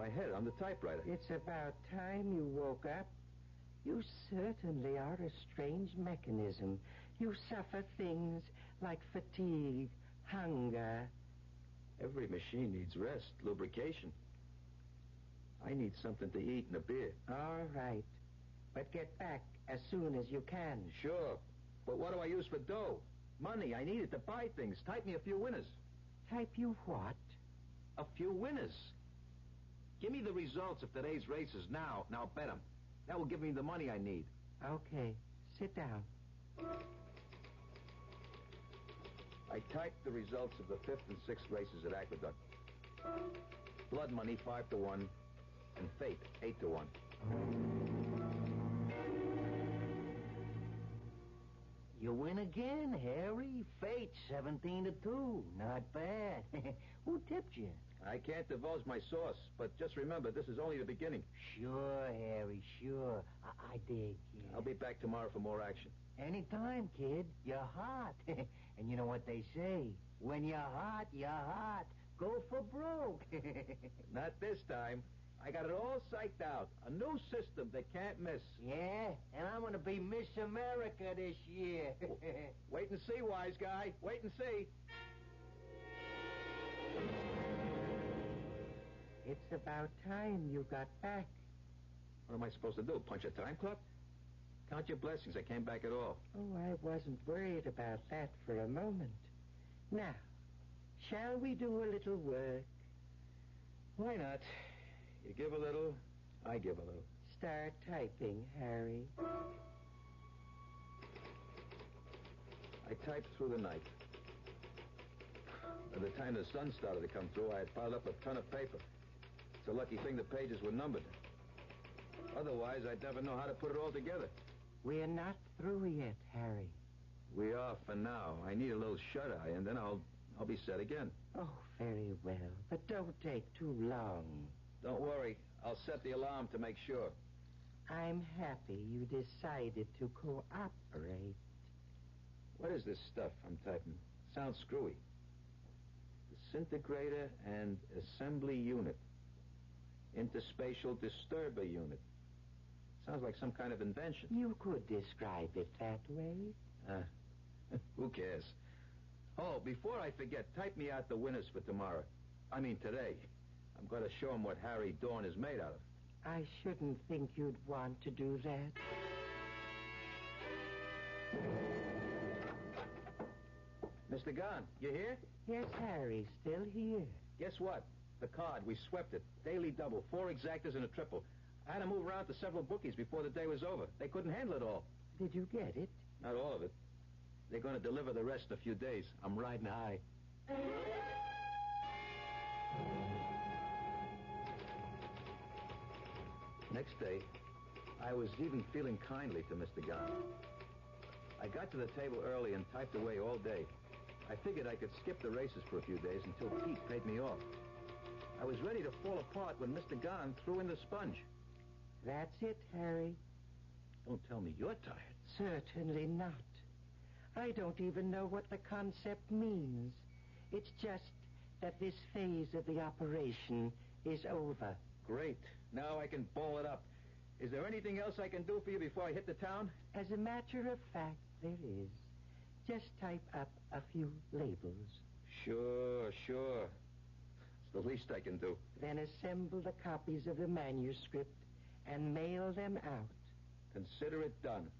my head on the typewriter. It's about time you woke up. You certainly are a strange mechanism. You suffer things like fatigue, hunger. Every machine needs rest, lubrication. I need something to eat and a beer. All right. But get back as soon as you can. Sure. But what do I use for dough? Money. I need it to buy things. Type me a few winners. Type you what? A few winners. Give me the results of today's races now. Now bet them. That will give me the money I need. Okay. Sit down. I typed the results of the 5th and 6th races at Aqueduct. Blood money 5-1, and fate 8-1. You win again, Harry. Fate 17-2. Not bad. Who tipped you? I can't divulge my source, but just remember, this is only the beginning. Sure, Harry, sure. I dig, kid. I'll be back tomorrow for more action. Anytime, kid. You're hot. And you know what they say? When you're hot, you're hot. Go for broke. Not this time. I got it all psyched out. A new system they can't miss. Yeah, and I'm going to be Miss America this year. Wait and see, wise guy. Wait and see. It's about time you got back. What am I supposed to do? Punch a time clock? Count your blessings. I came back at all. Oh, I wasn't worried about that for a moment. Now, shall we do a little work? Why not? You give a little, I give a little. Start typing, Harry. I typed through the night. By the time the sun started to come through, I had piled up a ton of paper. It's a lucky thing the pages were numbered. Otherwise, I'd never know how to put it all together. We're not through yet, Harry. We are for now. I need a little shut-eye, and then I'll be set again. Oh, very well. But don't take too long. Don't worry. I'll set the alarm to make sure. I'm happy you decided to cooperate. What is this stuff I'm typing? Sounds screwy. Disintegrator and assembly unit. Interspatial disturber unit. Sounds like some kind of invention. You could describe it that way. Who cares? Oh, before I forget, type me out the winners for tomorrow. I mean today. I'm going to show him what Harry Dawn is made out of. I shouldn't think you'd want to do that. Mr. Gahn, you here? Yes, Harry, still here. Guess what? The card. We swept it. Daily double. 4 exactas and a triple. I had to move around to several bookies before the day was over. They couldn't handle it all. Did you get it? Not all of it. They're going to deliver the rest in a few days. I'm riding high. Next day, I was even feeling kindly to Mr. Gahn. I got to the table early and typed away all day. I figured I could skip the races for a few days until Pete paid me off. I was ready to fall apart when Mr. Gahn threw in the sponge. That's it, Harry. Don't tell me you're tired. Certainly not. I don't even know what the concept means. It's just that this phase of the operation is over. Great. Now I can ball it up. Is there anything else I can do for you before I hit the town? As a matter of fact, there is. Just type up a few labels. Sure. It's the least I can do. Then assemble the copies of the manuscript and mail them out. Consider it done.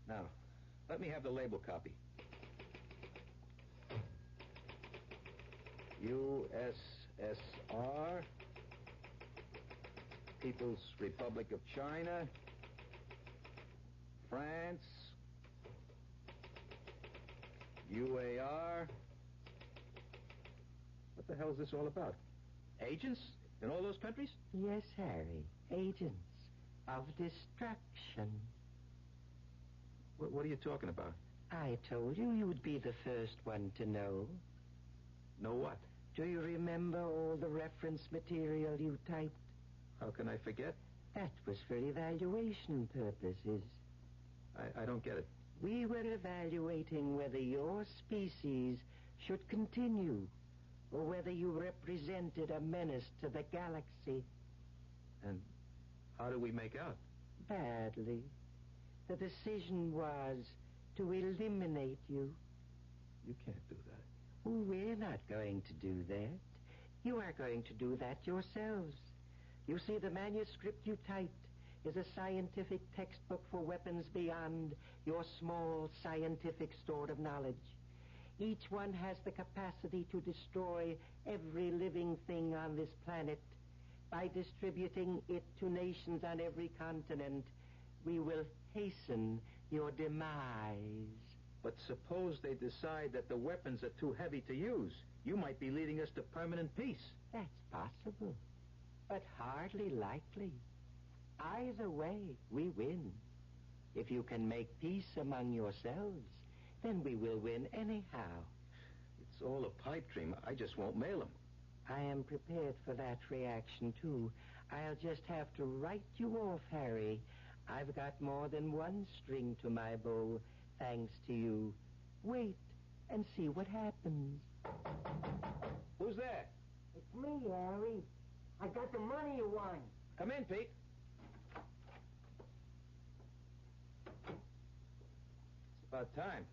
Now, let me have the label copy. USSR, People's Republic of China, France, UAR. What the hell is this all about? Agents in all those countries? Yes, Harry. Agents of destruction. What are you talking about? I told you you'd be the first one to know. Know what? Do you remember all the reference material you typed? How can I forget? That was for evaluation purposes. I don't get it. We were evaluating whether your species should continue or whether you represented a menace to the galaxy. And how do we make out? Badly. The decision was to eliminate you. You can't do that. We're not going to do that. You are going to do that yourselves. You see, the manuscript you typed is a scientific textbook for weapons beyond your small scientific store of knowledge. Each one has the capacity to destroy every living thing on this planet. By distributing it to nations on every continent, we will hasten your demise. But suppose they decide that the weapons are too heavy to use. You might be leading us to permanent peace. That's possible, but hardly likely. Either way, we win. If you can make peace among yourselves, then we will win anyhow. It's all a pipe dream. I just won't mail them. I am prepared for that reaction, too. I'll just have to write you off, Harry. I've got more than one string to my bow, thanks to you. Wait and see what happens. Who's there? It's me, Harry. I got the money you won. Come in, Pete. It's about time.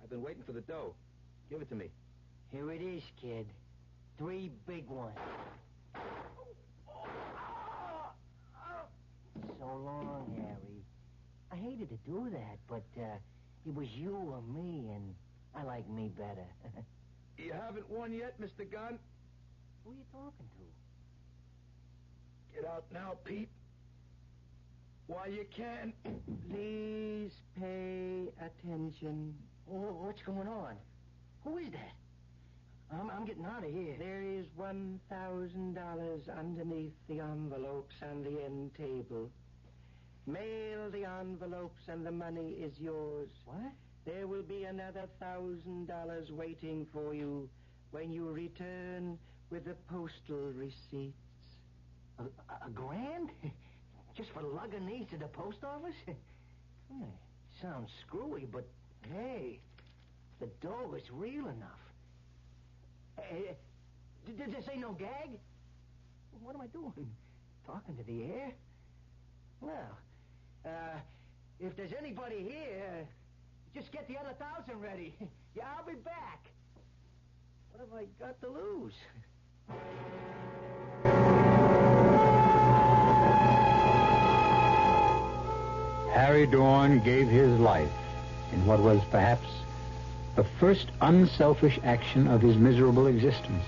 I've been waiting for the dough. Give it to me. Here it is, kid. 3 big ones. So long, Harry. I hated to do that, but it was you or me, and I like me better. You haven't won yet, Mr. Gunn. Who are you talking to? Get out now, Pete. While you can. Please pay attention. What's going on? Who is that? I'm getting out of here. There is $1,000 underneath the envelopes on the end table. Mail the envelopes and the money is yours. What? There will be another $1,000 waiting for you when you return with the postal receipts. A grand? Just for lugging these to the post office? Sounds screwy, but hey, the dough is real enough. Did this ain't no gag? What am I doing? Talking to the air? Well, if there's anybody here, just get the other 1,000 ready. Yeah, I'll be back. What have I got to lose? Harry Dorn gave his life in what was perhaps the first unselfish action of his miserable existence.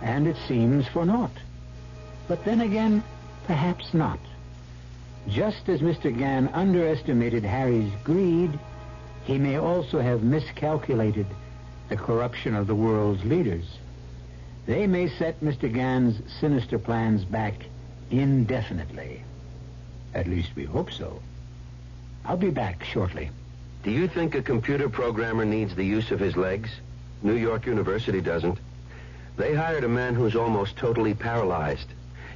And it seems for naught. But then again, perhaps not. Just as Mr. Gann underestimated Harry's greed, he may also have miscalculated the corruption of the world's leaders. They may set Mr. Gann's sinister plans back indefinitely. At least we hope so. I'll be back shortly. Do you think a computer programmer needs the use of his legs? New York University doesn't. They hired a man who's almost totally paralyzed.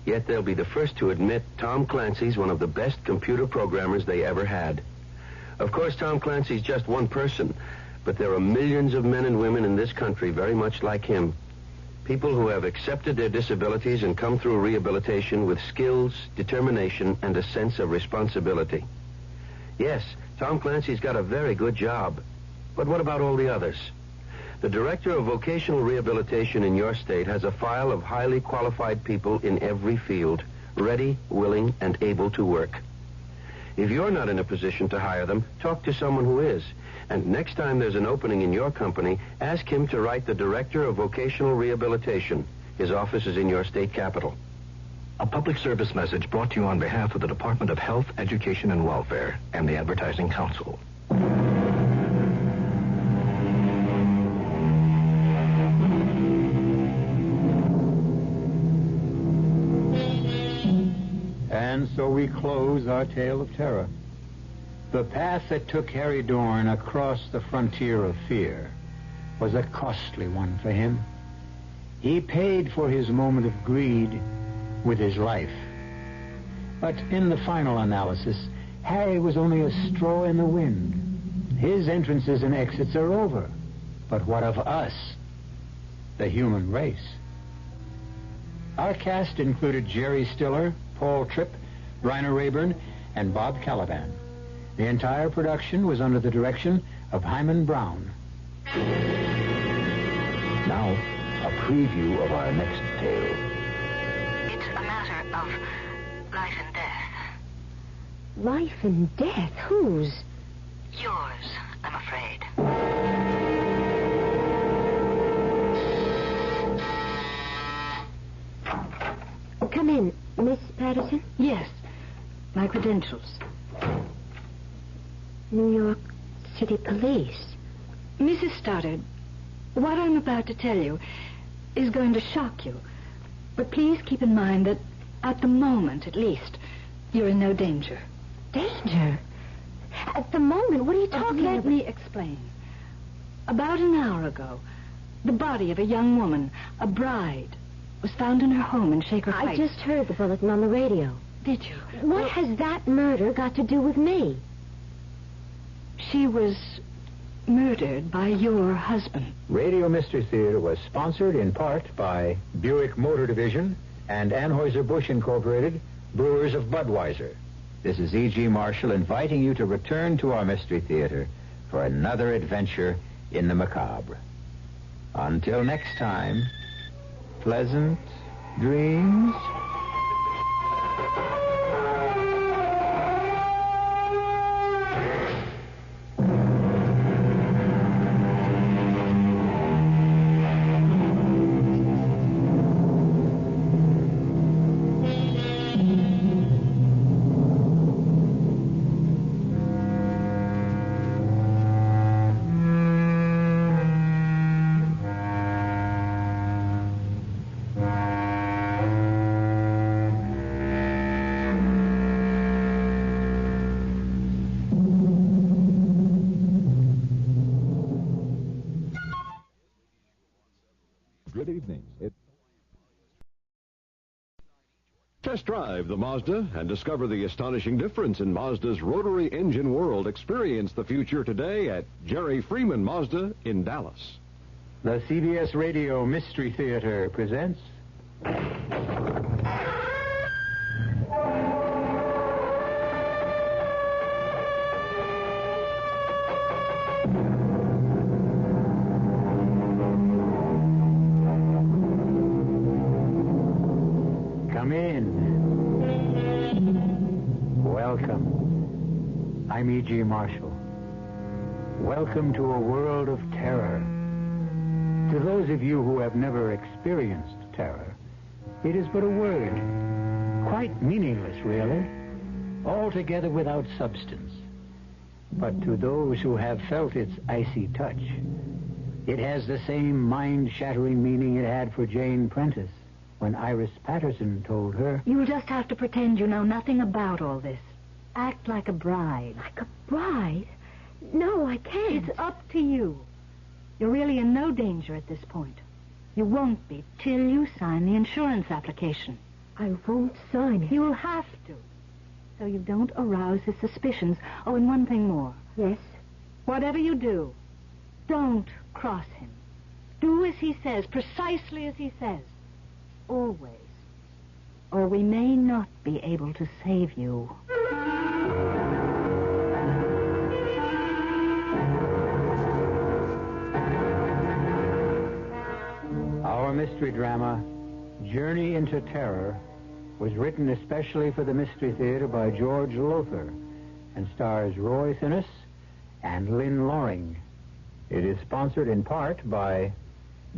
Yet they'll be the first to admit Tom Clancy's one of the best computer programmers they ever had. Of course, Tom Clancy's just one person, but there are millions of men and women in this country very much like him. People who have accepted their disabilities and come through rehabilitation with skills, determination, and a sense of responsibility. Yes, Tom Clancy's got a very good job. But what about all the others? The Director of Vocational Rehabilitation in your state has a file of highly qualified people in every field, ready, willing, and able to work. If you're not in a position to hire them, talk to someone who is. And next time there's an opening in your company, ask him to write the Director of Vocational Rehabilitation. His office is in your state capital. A public service message brought to you on behalf of the Department of Health, Education, and Welfare and the Advertising Council. And so we close our tale of terror. The path that took Harry Dorn across the frontier of fear was a costly one for him. He paid for his moment of greed with his life. But in the final analysis, Harry was only a straw in the wind. His entrances and exits are over. But what of us, the human race? Our cast included Jerry Stiller, Paul Tripp, Bryna Rayburn, and Bob Caliban. The entire production was under the direction of Hyman Brown. Now, a preview of our next tale. It's a matter of life and death. Life and death? Whose? Yours, I'm afraid. Come in, Miss Patterson. Yes, my credentials. New York City Police. Mrs. Stoddard, what I'm about to tell you is going to shock you. But please keep in mind that, at the moment at least, you're in no danger. Danger? At the moment? What are you talking about? Let me explain. About an hour ago, the body of a young woman, a bride, was found in her home in Shaker Heights. I just heard the bulletin on the radio. Did you? What has that murder got to do with me? She was murdered by your husband. Radio Mystery Theater was sponsored in part by Buick Motor Division and Anheuser-Busch Incorporated, Brewers of Budweiser. This is E.G. Marshall inviting you to return to our Mystery Theater for another adventure in the macabre. Until next time, pleasant dreams. Good evening. Test drive the Mazda and discover the astonishing difference in Mazda's rotary engine world. Experience the future today at Jerry Freeman Mazda in Dallas. The CBS Radio Mystery Theater presents... Come in. Welcome. I'm E.G. Marshall. Welcome to a world of terror. To those of you who have never experienced terror, it is but a word. Quite meaningless, really. Altogether without substance. But to those who have felt its icy touch, it has the same mind-shattering meaning it had for Jane Prentice when Iris Patterson told her... You'll just have to pretend you know nothing about all this. Act like a bride. Like a bride? No, I can't. It's up to you. You're really in no danger at this point. You won't be till you sign the insurance application. I won't sign it. You'll have to. So you don't arouse his suspicions. Oh, and one thing more. Yes? Whatever you do, don't cross him. Do as he says, precisely as he says. Always. Or we may not be able to save you. Our mystery drama, Journey into Terror, was written especially for the Mystery Theater by George Lothar and stars Roy Thinnis and Lynn Loring. It is sponsored in part by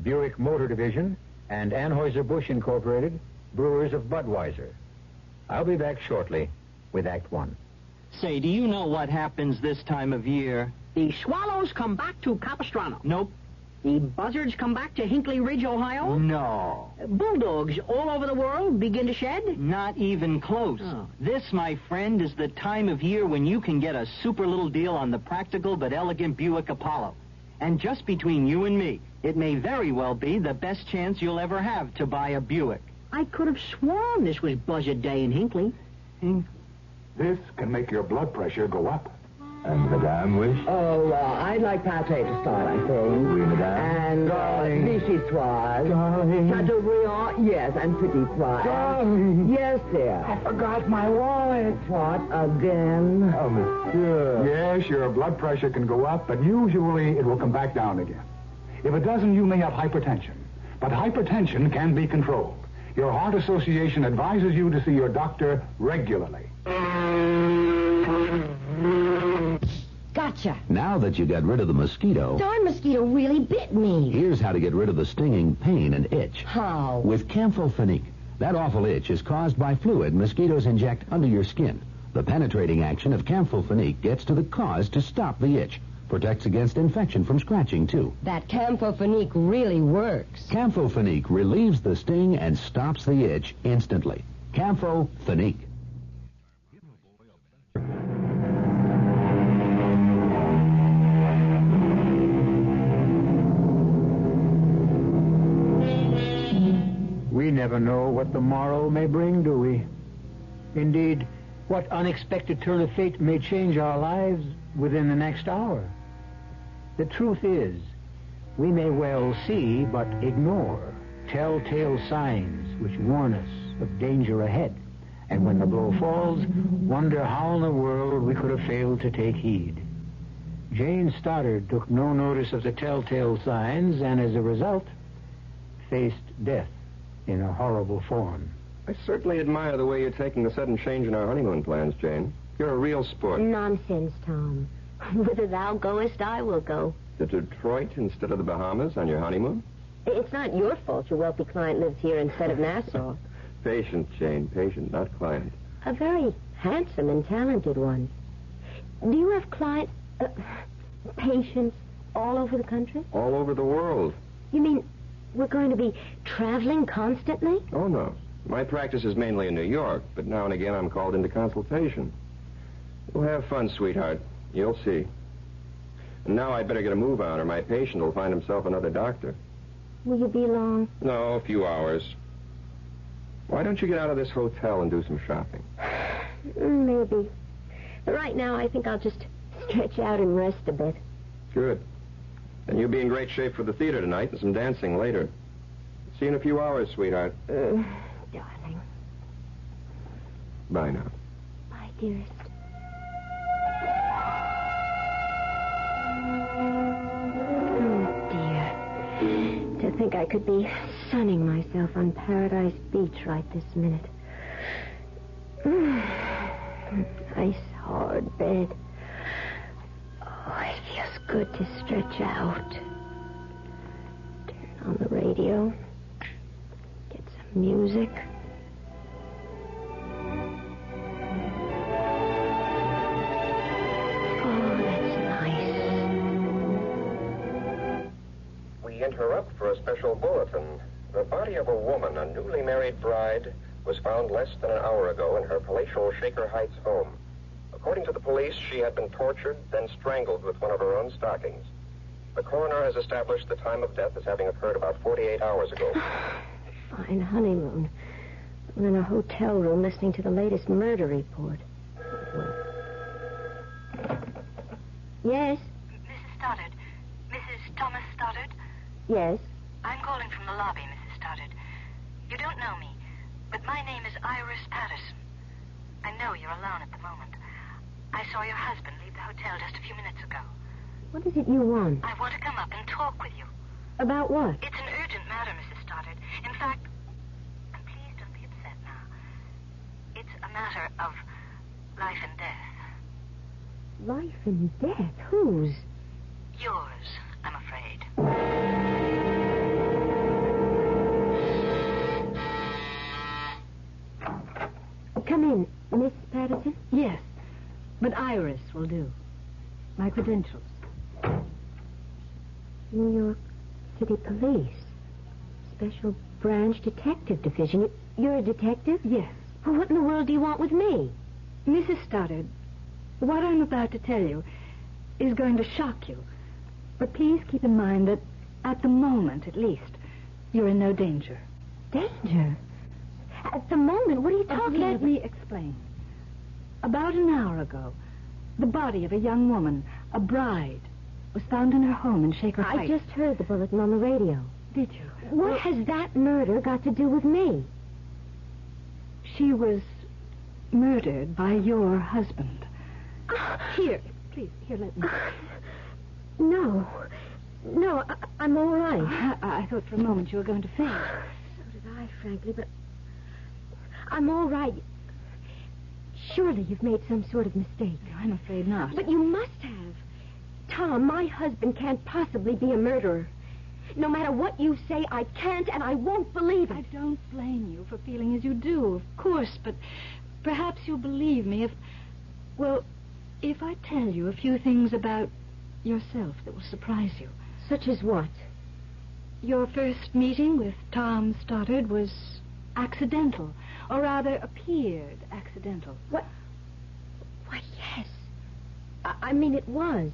Buick Motor Division and Anheuser-Busch Incorporated, Brewers of Budweiser. I'll be back shortly with Act One. Say, do you know what happens this time of year? The swallows come back to Capistrano. Nope. The buzzards come back to Hinkley Ridge, Ohio. No. Bulldogs all over the world begin to shed. Not even close. Oh. This, my friend, is the time of year when you can get a super little deal on the practical but elegant Buick Apollo. And just between you and me, it may very well be the best chance you'll ever have to buy a Buick. I could have sworn this was Buzzard Day in Hinkley. This can make your blood pressure go up. And Madame wish? Oh, I'd like pâté to start, I think. Oui, Madame. And vichyssoise. Darling. Chateaubriand, yes, and petit pois. Darling. Yes, dear. I forgot my wallet. What, again? Oh, monsieur. Yes, your blood pressure can go up, but usually it will come back down again. If it doesn't, you may have hypertension. But hypertension can be controlled. Your Heart Association advises you to see your doctor regularly. Gotcha. Now that you got rid of the mosquito, Darn mosquito really bit me. here's how to get rid of the stinging pain and itch. How? With Campho-Phenique. That awful itch is caused by fluid mosquitoes inject under your skin. The penetrating action of Campho-Phenique gets to the cause to stop the itch. Protects against infection from scratching, too. That Campho-Phenique really works. Campho-Phenique relieves the sting and stops the itch instantly. Campho-Phenique. We never know what the morrow may bring, do we? Indeed, what unexpected turn of fate may change our lives within the next hour. The truth is, we may well see but ignore telltale signs which warn us of danger ahead. And when the blow falls, wonder how in the world we could have failed to take heed. Jane Stoddard took no notice of the telltale signs and as a result faced death in a horrible form. I certainly admire the way you're taking the sudden change in our honeymoon plans, Jane. You're a real sport. Nonsense, Tom. Whither thou goest, I will go. To Detroit instead of the Bahamas on your honeymoon? It's not your fault your wealthy client lives here instead of Nassau. Patient, Jane, patient, not client. A very handsome and talented one. Do you have clients, patients, all over the country? All over the world. You mean we're going to be traveling constantly? Oh, no. My practice is mainly in New York, but now and again I'm called into consultation. We'll have fun, sweetheart. You'll see. And now I'd better get a move on, or my patient will find himself another doctor. Will you be long? No, a few hours. Why don't you get out of this hotel and do some shopping? Maybe. But right now, I think I'll just stretch out and rest a bit. Good. And you'll be in great shape for the theater tonight and some dancing later. See you in a few hours, sweetheart. Darling. Bye now. Bye, dearest. To think I could be sunning myself on Paradise Beach right this minute. Nice hard bed. Oh, it feels good to stretch out. Turn on the radio. Get some music. Interrupt for a special bulletin. The body of a woman, a newly married bride, was found less than an hour ago in her palatial Shaker Heights home. According to the police, she had been tortured, then strangled with one of her own stockings. The coroner has established the time of death as having occurred about 48 hours ago. Fine honeymoon. I'm in a hotel room listening to the latest murder report. Yes? Mrs. Stoddard. Mrs. Thomas Stoddard? Yes? I'm calling from the lobby, Mrs. Stoddard. You don't know me, but my name is Iris Patterson. I know you're alone at the moment. I saw your husband leave the hotel just a few minutes ago. What is it you want? I want to come up and talk with you. About what? It's an urgent matter, Mrs. Stoddard. In fact, and please don't be upset now. It's a matter of life and death. Life and death? Whose? Yours, I'm afraid. Come in, Miss Patterson. Yes, but Iris will do. My credentials. New York City Police. Special Branch Detective Division. You're a detective? Yes. Well, what in the world do you want with me? Mrs. Stoddard, what I'm about to tell you is going to shock you. But please keep in mind that, at the moment at least, you're in no danger. Danger? At the moment? What are you talking about? Let me explain. About an hour ago, The body of a young woman, a bride, was found in her home in Shaker I Heights. just heard the bulletin on the radio. Did you? What has that murder got to do with me? She was murdered by your husband. Here, please, here, let me. No. No, I'm all right. I thought for a moment you were going to faint. So did I, frankly, but I'm all right. Surely you've made some sort of mistake. I'm afraid not. But you must have. Tom, my husband can't possibly be a murderer. No matter what you say, I can't and I won't believe it. I don't blame you for feeling as you do, of course, but perhaps you'll believe me if I tell you a few things about yourself that will surprise you. Such as what? Your first meeting with Tom Stoddard was accidental, or rather appeared accidental. What? Why, yes. I mean, it was.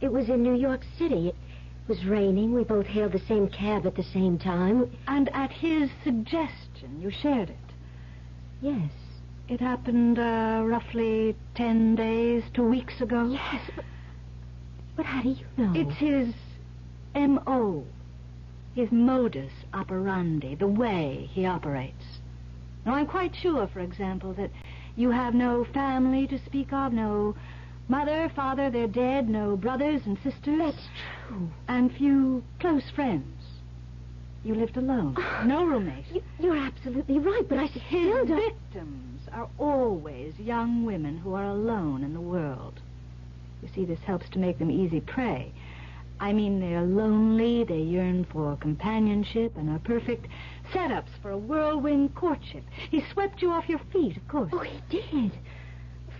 It was in New York City. It was raining. We both hailed the same cab at the same time. And at his suggestion, you shared it. Yes. It happened roughly 10 days, 2 weeks ago. Yes, but how do you know? It's his M.O., his modus operandi, the way he operates. Now, I'm quite sure, for example, that you have no family to speak of, no mother, father, they're dead, no brothers and sisters. That's true. And few close friends. You lived alone, no roommate. You're absolutely right, but I still His don't... victims are always young women who are alone in the world. You see, this helps to make them easy prey. I mean, they're lonely, they yearn for companionship, and are perfect setups for a whirlwind courtship. He swept you off your feet, of course. Oh, he did.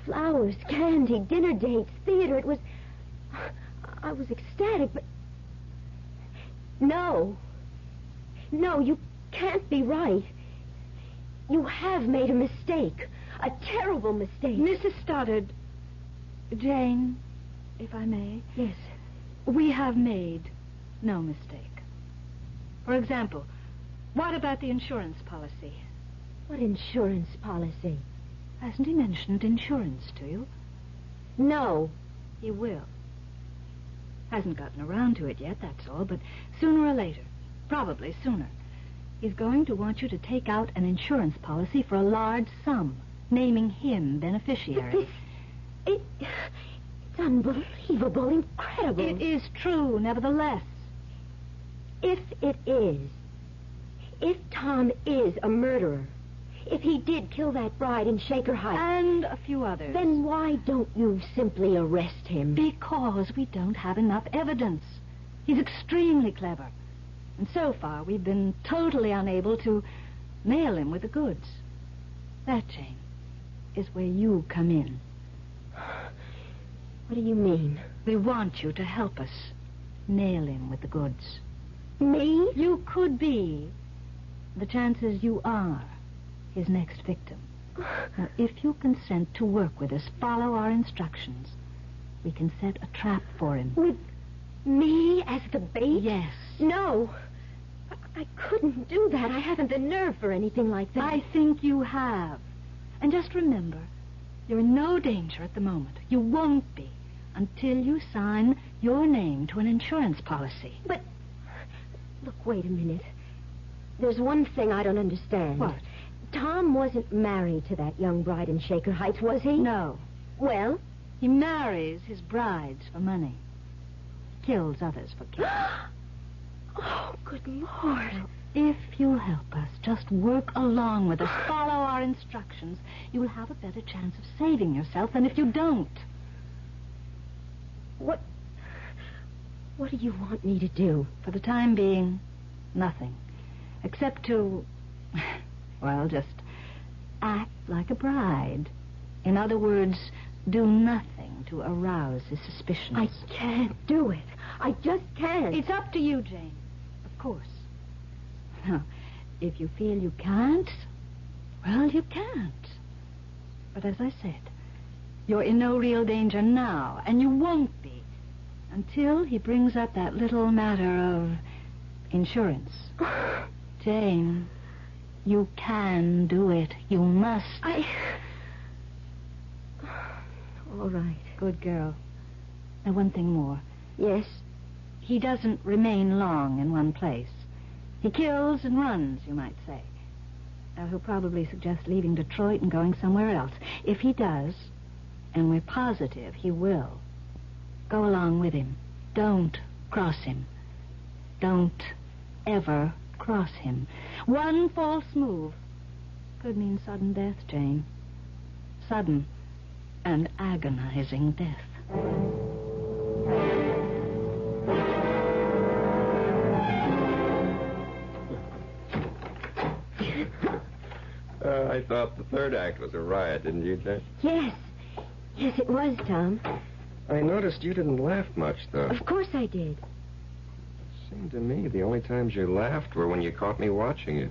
Flowers, candy, dinner dates, theater. It was... I was ecstatic, but... No. No, you can't be right. You have made a mistake. A terrible mistake. Mrs. Stoddard, Jane, if I may. Yes. We have made no mistake. For example, what about the insurance policy? What insurance policy? Hasn't he mentioned insurance to you? No. He will. Hasn't gotten around to it yet, that's all, but sooner or later, probably sooner, he's going to want you to take out an insurance policy for a large sum, naming him beneficiary. But it's unbelievable, incredible. It is true, nevertheless. If it is, if Tom is a murderer, if he did kill that bride in Shaker Heights... And a few others. Then why don't you simply arrest him? Because we don't have enough evidence. He's extremely clever. And so far, we've been totally unable to nail him with the goods. That, Jane, is where you come in. What do you mean? We want you to help us nail him with the goods. Me? You could be. The chances you are his next victim. Now, if you consent to work with us, follow our instructions, we can set a trap for him. With me as the bait? Yes. No. I couldn't do that. I haven't the nerve for anything like that. I think you have. And just remember, you're in no danger at the moment. You won't be until you sign your name to an insurance policy. But, look, wait a minute. There's one thing I don't understand. What? Tom wasn't married to that young bride in Shaker Heights, was he? No. Well? He marries his brides for money. Kills others for killing. Oh, good Lord. If you'll help us, just work along with us, follow our instructions, you'll have a better chance of saving yourself than if you don't. What do you want me to do? For the time being, nothing. Except to, well, just act like a bride. In other words, do nothing to arouse his suspicions. I can't do it. I just can't. It's up to you, Jane. Of course. Now, if you feel you can't, well, you can't. But as I said, you're in no real danger now, and you won't be until he brings up that little matter of insurance. Jane, you can do it. You must. All right. Good girl. Now, one thing more. Yes? He doesn't remain long in one place. He kills and runs, you might say. Now, he'll probably suggest leaving Detroit and going somewhere else. If he does, and we're positive he will, go along with him. Don't cross him. Don't ever cross him. One false move could mean sudden death, Jane. Sudden and agonizing death. I thought the third act was a riot, didn't you, Jane? Yes. Yes, it was, Tom. I noticed you didn't laugh much, though. Of course I did. It seemed to me the only times you laughed were when you caught me watching you.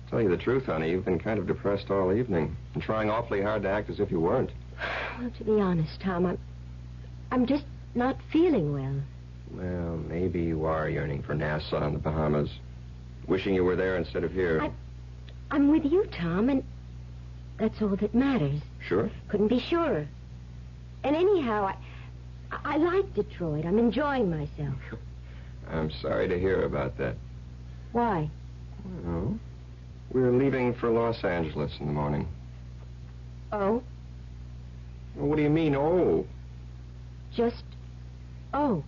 Tell you the truth, honey, you've been kind of depressed all evening and trying awfully hard to act as if you weren't. Well, to be honest, Tom, I'm just not feeling well. Well, maybe you are yearning for Nassau and the Bahamas. Wishing you were there instead of here. I'm with you, Tom, and that's all that matters. Sure? Couldn't be surer. And anyhow, I like Detroit. I'm enjoying myself. I'm sorry to hear about that. Why? Well, we're leaving for Los Angeles in the morning. Oh? Well, what do you mean, oh? Just, oh.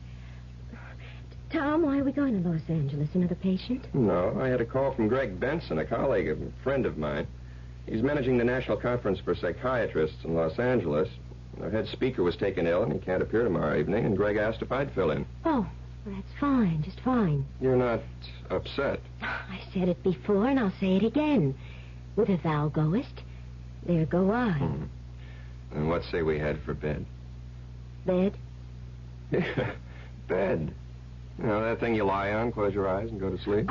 Tom, why are we going to Los Angeles? Another patient? No, I had a call from Greg Benson, a colleague, a friend of mine. He's managing the National Conference for Psychiatrists in Los Angeles. Our head speaker was taken ill, and he can't appear tomorrow evening, and Greg asked if I'd fill in. Oh, well, that's fine, just fine. You're not upset? I said it before, and I'll say it again. Whither thou goest, there go I. And what say we head for bed? Bed? Yeah, bed. You know, that thing you lie on, close your eyes, and go to sleep?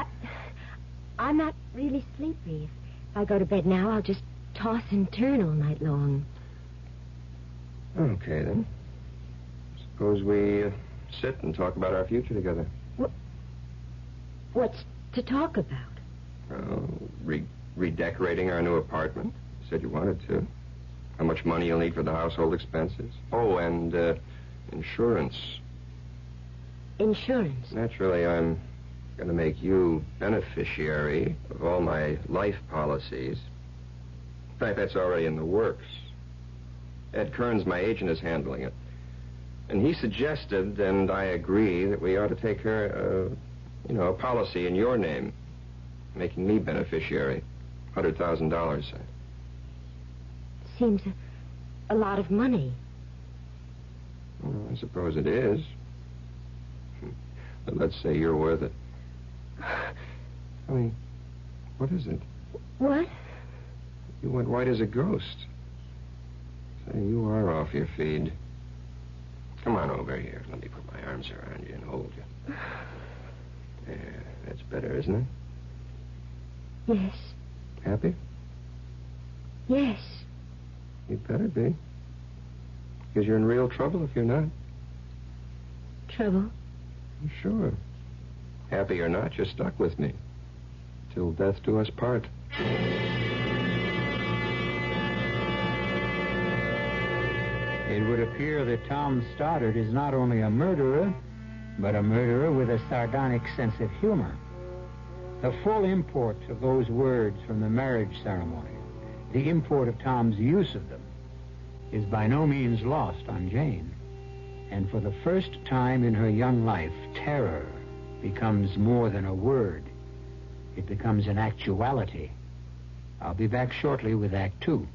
I'm not really sleepy. If I go to bed now, I'll just toss and turn all night long. Okay, then. Suppose we sit and talk about our future together. What's to talk about? Well, redecorating our new apartment. You said you wanted to. How much money you'll need for the household expenses. Oh, and insurance. Insurance? Naturally, I'm going to make you beneficiary of all my life policies. In fact, that's already in the works. Ed Kearns, my agent, is handling it. And he suggested, and I agree, that we ought to take her, a policy in your name, making me beneficiary. $100,000, say. Seems a lot of money. Well, I suppose it is. But let's say you're worth it. I mean, what is it? What? You went white as a ghost. Say, you are off your feed. Come on over here. Let me put my arms around you and hold you. There, that's better, isn't it? Yes. Happy? Yes. You'd better be. Because you're in real trouble if you're not. Trouble? Sure. Happy or not, you're stuck with me. Till death do us part. It would appear that Tom Stoddard is not only a murderer, but a murderer with a sardonic sense of humor. The full import of those words from the marriage ceremony, the import of Tom's use of them, is by no means lost on Jane. And for the first time in her young life, terror becomes more than a word. It becomes an actuality. I'll be back shortly with Act Two.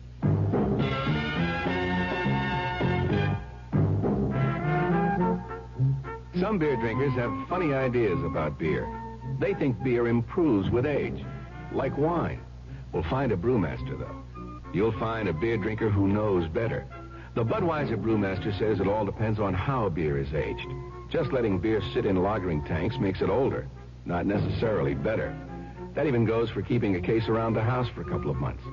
Some beer drinkers have funny ideas about beer. They think beer improves with age, like wine. We'll find a brewmaster, though. You'll find a beer drinker who knows better. The Budweiser brewmaster says it all depends on how beer is aged. Just letting beer sit in lagering tanks makes it older, not necessarily better. That even goes for keeping a case around the house for a couple of months.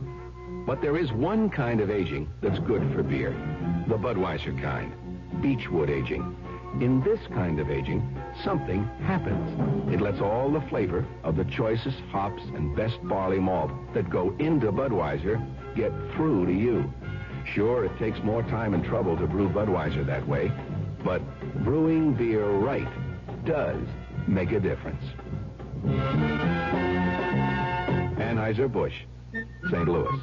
But there is one kind of aging that's good for beer, the Budweiser kind, beechwood aging. In this kind of aging, something happens. It lets all the flavor of the choicest hops and best barley malt that go into Budweiser get through to you. Sure, it takes more time and trouble to brew Budweiser that way, but brewing beer right does make a difference. Anheuser-Busch, St. Louis.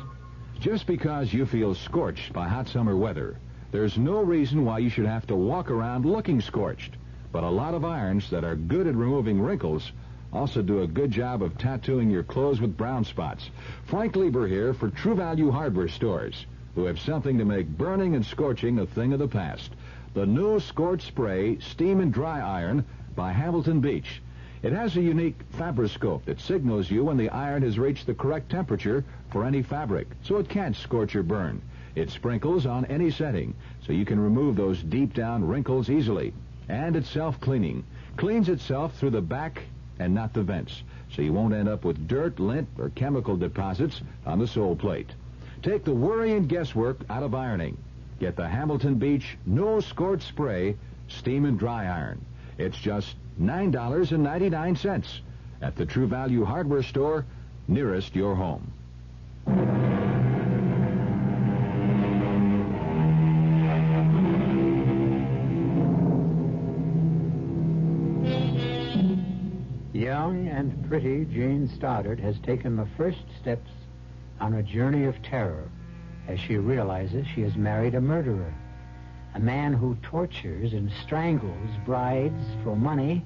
Just because you feel scorched by hot summer weather, there's no reason why you should have to walk around looking scorched. But a lot of irons that are good at removing wrinkles also do a good job of tattooing your clothes with brown spots. Frank Lieber here for True Value Hardware Stores, who have something to make burning and scorching a thing of the past. The new Scorch Spray Steam and Dry Iron by Hamilton Beach. It has a unique fabroscope that signals you when the iron has reached the correct temperature for any fabric, so it can't scorch or burn. It sprinkles on any setting, so you can remove those deep-down wrinkles easily. And it's self-cleaning. Cleans itself through the back and not the vents, so you won't end up with dirt, lint, or chemical deposits on the sole plate. Take the worry and guesswork out of ironing. Get the Hamilton Beach No Scorch Spray Steam and Dry Iron. It's just $9.99 at the True Value Hardware Store nearest your home. Young and pretty Jane Stoddard has taken the first steps on a journey of terror as she realizes she has married a murderer, a man who tortures and strangles brides for money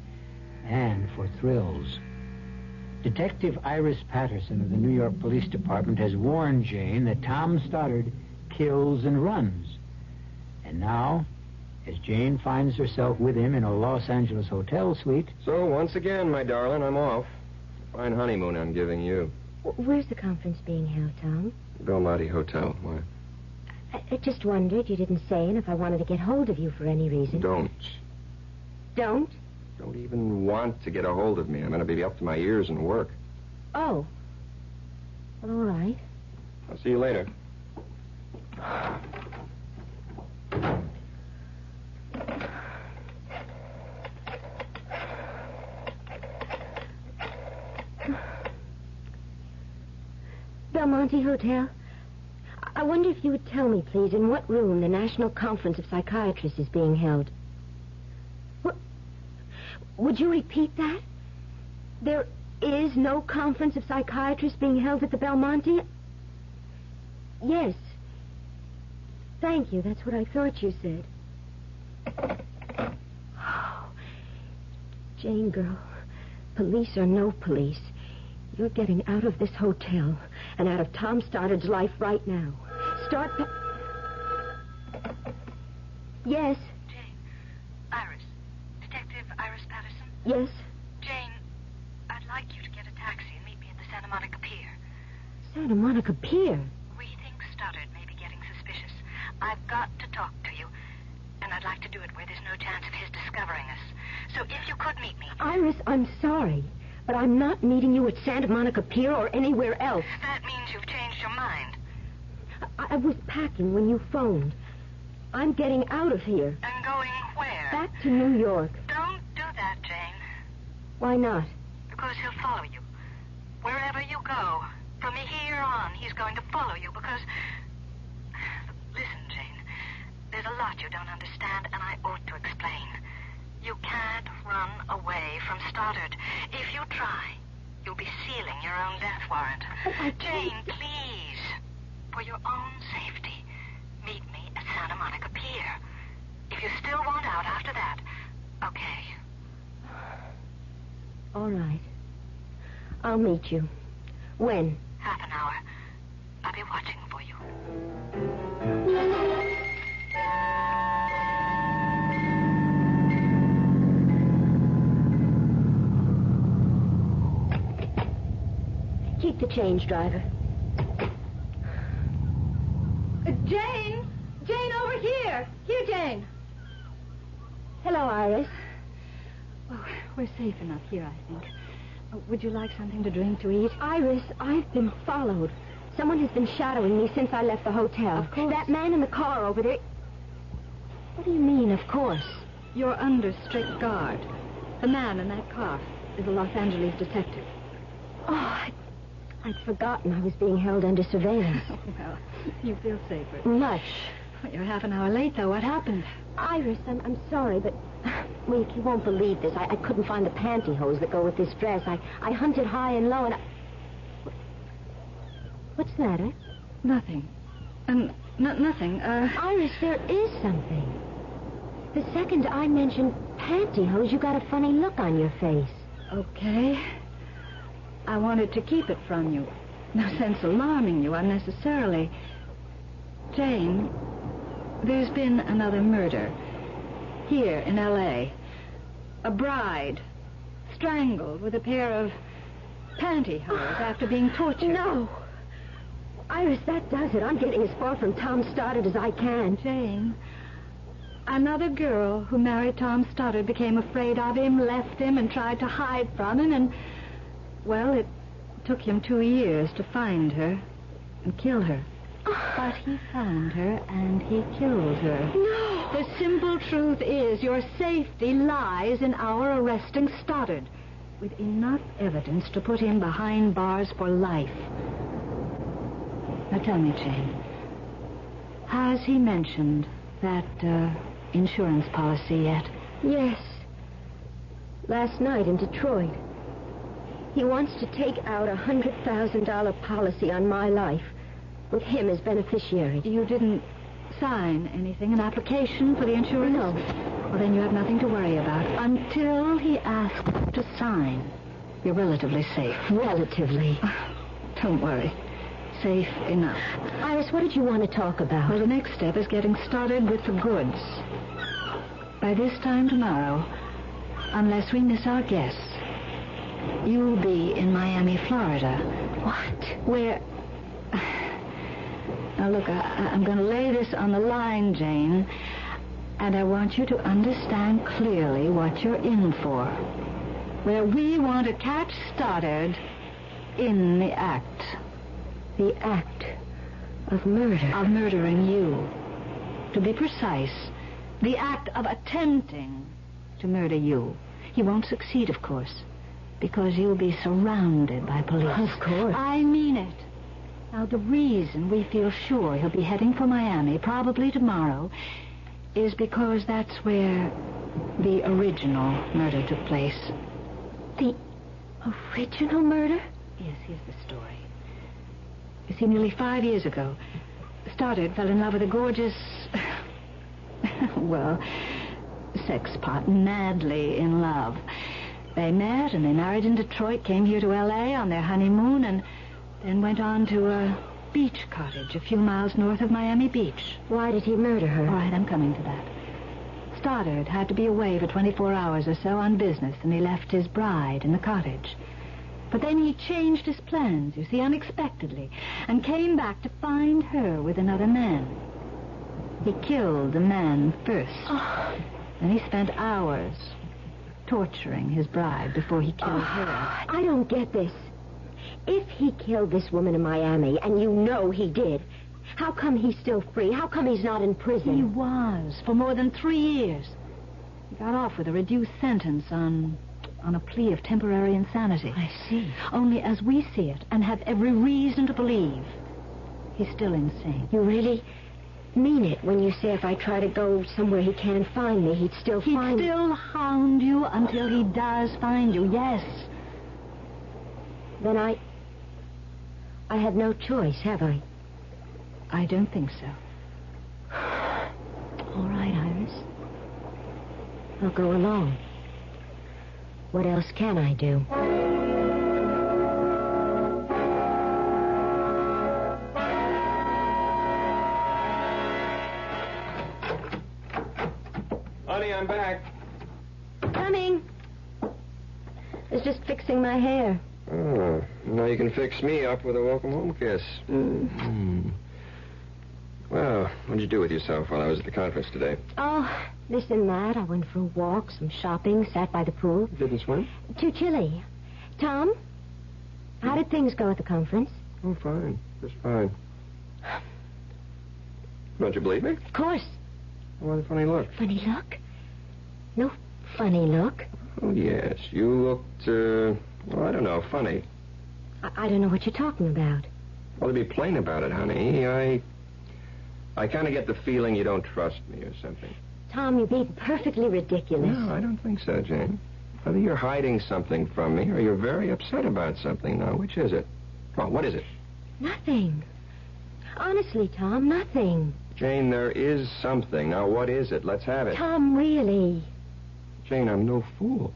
and for thrills. Detective Iris Patterson of the New York Police Department has warned Jane that Tom Stoddard kills and runs. And now, as Jane finds herself with him in a Los Angeles hotel suite... So, once again, my darling, I'm off. Fine honeymoon I'm giving you. Where's the conference being held, Tom? Belmonte Hotel. Why? I just wondered. You didn't say, and if I wanted to get hold of you for any reason. Don't. Don't? Don't even want to get a hold of me. I'm going to be up to my ears in work. Oh. Well, all right. I'll see you later. Belmonte Hotel? I wonder if you would tell me, please, in what room the National Conference of Psychiatrists is being held. What? Would you repeat that? There is no Conference of Psychiatrists being held at the Belmonte? Yes. Thank you. That's what I thought you said. Oh, Jane, girl, police or no police, you're getting out of this hotel and out of Tom Stoddard's life right now. Start... Yes? Jane. Iris. Detective Iris Patterson? Yes? Jane, I'd like you to get a taxi and meet me at the Santa Monica Pier. Santa Monica Pier? We think Stoddard may be getting suspicious. I've got to talk to you, and I'd like to do it where there's no chance of his discovering us. So if you could meet me... Iris, I'm sorry, but I'm not meeting you at Santa Monica Pier or anywhere else. That means you've changed your mind. I was packing when you phoned. I'm getting out of here. And going where? Back to New York. Don't do that, Jane. Why not? Because he'll follow you. Wherever you go, from here on, he's going to follow you because... Listen, Jane, there's a lot you don't understand, and I ought to explain. You can't run away from Stoddard. If you try, you'll be sealing your own death warrant. Jane, please, for your own safety, meet me at Santa Monica Pier. If you still want out after that, okay. All right. I'll meet you. When? Half an hour. I'll be watching for you. Keep the change, driver. Jane! Jane, over here! Here, Jane! Hello, Iris. Oh, we're safe enough here, I think. Would you like something to drink, to eat? Iris, I've been followed. Someone has been shadowing me since I left the hotel. Of course. That man in the car over there... What do you mean, of course? You're under strict guard. The man in that car is a Los Angeles detective. Oh, I'd forgotten I was being held under surveillance. Oh, well, you feel safer. Much. You're half an hour late, though. What happened? Iris, I'm sorry, but... Well, you won't believe this. I couldn't find the pantyhose that go with this dress. I hunted high and low, and What's the matter? Nothing. Nothing. Iris, there is something. The second I mentioned pantyhose, you got a funny look on your face. Okay. I wanted to keep it from you. No sense alarming you unnecessarily. Jane, there's been another murder. Here in L.A. A bride strangled with a pair of pantyhose after being tortured. No. Iris, that does it. I'm getting as far from Tom Stoddard as I can. Jane, another girl who married Tom Stoddard became afraid of him, left him, and tried to hide from him, and... Well, it took him 2 years to find her and kill her. But he found her, and he killed her. No! The simple truth is your safety lies in our arresting Stoddard with enough evidence to put him behind bars for life. Now tell me, Jane, has he mentioned that insurance policy yet? Yes. Last night in Detroit. He wants to take out a $100,000 policy on my life, with him as beneficiary. You didn't sign anything, an application for the insurance? No. Well, then you have nothing to worry about. Until he asks to sign, you're relatively safe. Relatively? Don't worry. Safe enough. Iris, what did you want to talk about? Well, the next step is getting started with the goods. By this time tomorrow, unless we miss our guests, you'll be in Miami, Florida. What? Where... Now, look, I'm going to lay this on the line, Jane, and I want you to understand clearly what you're in for. Where we want to catch Stoddard in the act. The act of murder? Of murdering you. To be precise, the act of attempting to murder you. He won't succeed, of course, because you'll be surrounded by police. Of course. I mean it. Now, the reason we feel sure he'll be heading for Miami, probably tomorrow, is because that's where the original murder took place. The original murder? Yes, here's the story. You see, nearly 5 years ago, Stoddard fell in love with a gorgeous... well, sex pot, madly in love. They met and they married in Detroit, came here to L.A. on their honeymoon, and then went on to a beach cottage a few miles north of Miami Beach. Why did he murder her? All right, I'm coming to that. Stoddard had to be away for 24 hours or so on business, and he left his bride in the cottage. But then he changed his plans, you see, unexpectedly, and came back to find her with another man. He killed the man first. Oh. Then he spent hours torturing his bride before he killed her. I don't get this. If he killed this woman in Miami, and you know he did, how come he's still free? How come he's not in prison? He was, for more than 3 years. He got off with a reduced sentence on a plea of temporary insanity. I see. Only as we see it, and have every reason to believe, he's still insane. You really mean it when you say if I try to go somewhere he can't find me, he'd still find me? He'd still hound you until he does find you, yes. Then I have no choice, have I? I don't think so. All right, Iris. I'll go along. What else can I do? Honey, I'm back. Coming. I was just fixing my hair. Oh, now you can fix me up with a welcome home kiss. Well, what'd you do with yourself while I was at the conference today? Oh, this and that. I went for a walk, some shopping, sat by the pool. Didn't swim? Too chilly. Tom, how did things go at the conference? Oh, fine. Just fine. Don't you believe me? Of course. What a funny look. Funny look? No funny look. Oh, yes. You looked, well, I don't know, funny. I don't know what you're talking about. Well, to be plain about it, honey, I kind of get the feeling you don't trust me or something. Tom, you're being perfectly ridiculous. No, I don't think so, Jane. Either you're hiding something from me or you're very upset about something. Now, which is it? Well, what is it? Nothing. Honestly, Tom, nothing. Jane, there is something. Now, what is it? Let's have it. Tom, really. Jane, I'm no fool.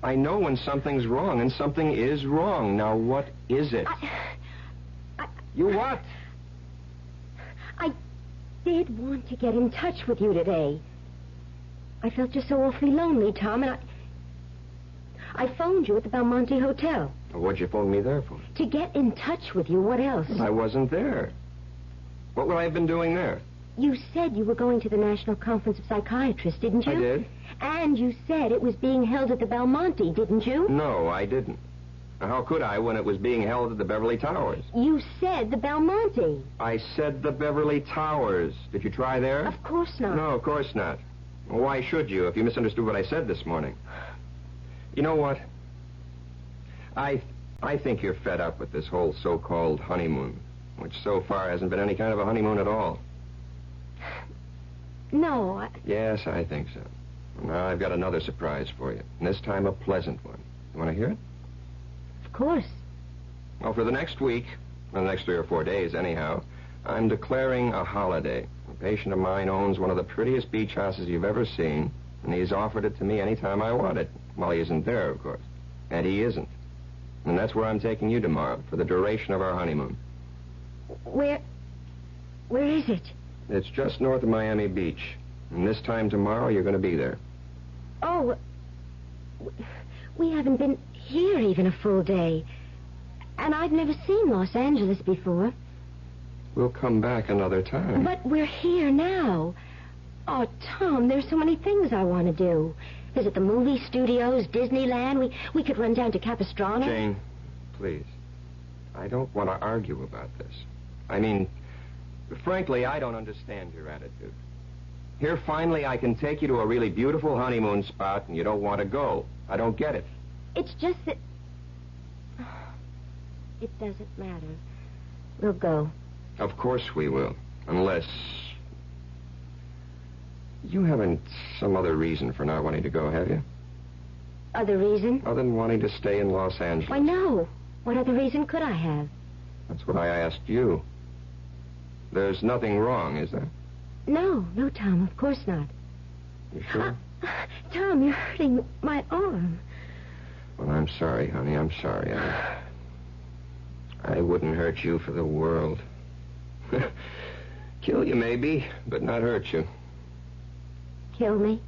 I know when something's wrong, and something is wrong. Now, what is it? You what? I did want to get in touch with you today. I felt just so awfully lonely, Tom, and I phoned you at the Belmonte Hotel. What'd you phone me there for? To get in touch with you. What else? I wasn't there. What would I have been doing there? You said you were going to the National Conference of Psychiatrists, didn't you? I did. And you said it was being held at the Belmonte, didn't you? No, I didn't. Now, how could I when it was being held at the Beverly Towers? You said the Belmonte. I said the Beverly Towers. Did you try there? Of course not. No, of course not. Well, why should you if you misunderstood what I said this morning? You know what? I think you're fed up with this whole so-called honeymoon, which so far hasn't been any kind of a honeymoon at all. No, Yes, I think so. Now I've got another surprise for you, and this time a pleasant one. You want to hear it? Of course. Well, for the next week, well, the next 3 or 4 days anyhow, I'm declaring a holiday. A patient of mine owns one of the prettiest beach houses you've ever seen, and he's offered it to me anytime I want it. Well, he isn't there, of course. And he isn't. And that's where I'm taking you tomorrow for the duration of our honeymoon. Where is it? It's just north of Miami Beach. And this time tomorrow, you're going to be there. Oh, we haven't been here even a full day. And I've never seen Los Angeles before. We'll come back another time. But we're here now. Oh, Tom, there's so many things I want to do. Visit the movie studios, Disneyland. We could run down to Capistrano. Jane, please. I don't want to argue about this. I mean, frankly, I don't understand your attitude. Here, finally, I can take you to a really beautiful honeymoon spot, and you don't want to go. I don't get it. It's just that... It doesn't matter. We'll go. Of course we will. Unless... You haven't some other reason for not wanting to go, have you? Other reason? Other than wanting to stay in Los Angeles. Why, no. What other reason could I have? That's what I asked you. There's nothing wrong, is there? No, Tom, of course not. You sure? Tom, you're hurting my arm. Well, I'm sorry, honey. I'm sorry. I wouldn't hurt you for the world. Kill you, maybe, but not hurt you. Kill me?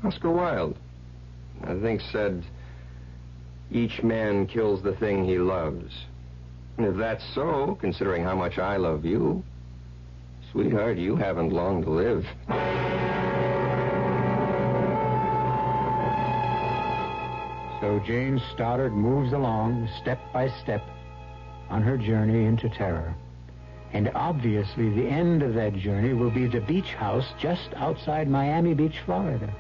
Oscar Wilde, I think, said, each man kills the thing he loves. And if that's so, considering how much I love you, sweetheart, you haven't long to live. So Jane Stoddard moves along, step by step, on her journey into terror. And obviously the end of that journey will be the beach house just outside Miami Beach, Florida.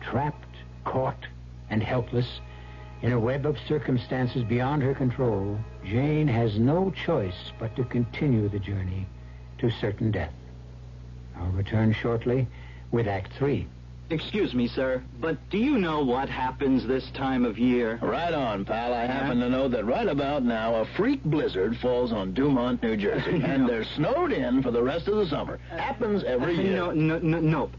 Trapped, caught, and helpless in a web of circumstances beyond her control, Jane has no choice but to continue the journey to certain death. I'll return shortly with Act 3. Excuse me, sir, but do you know what happens this time of year? Right on, pal. I happen to know that right about now a freak blizzard falls on Dumont, New Jersey, and they're snowed in for the rest of the summer. Happens every year. Nope.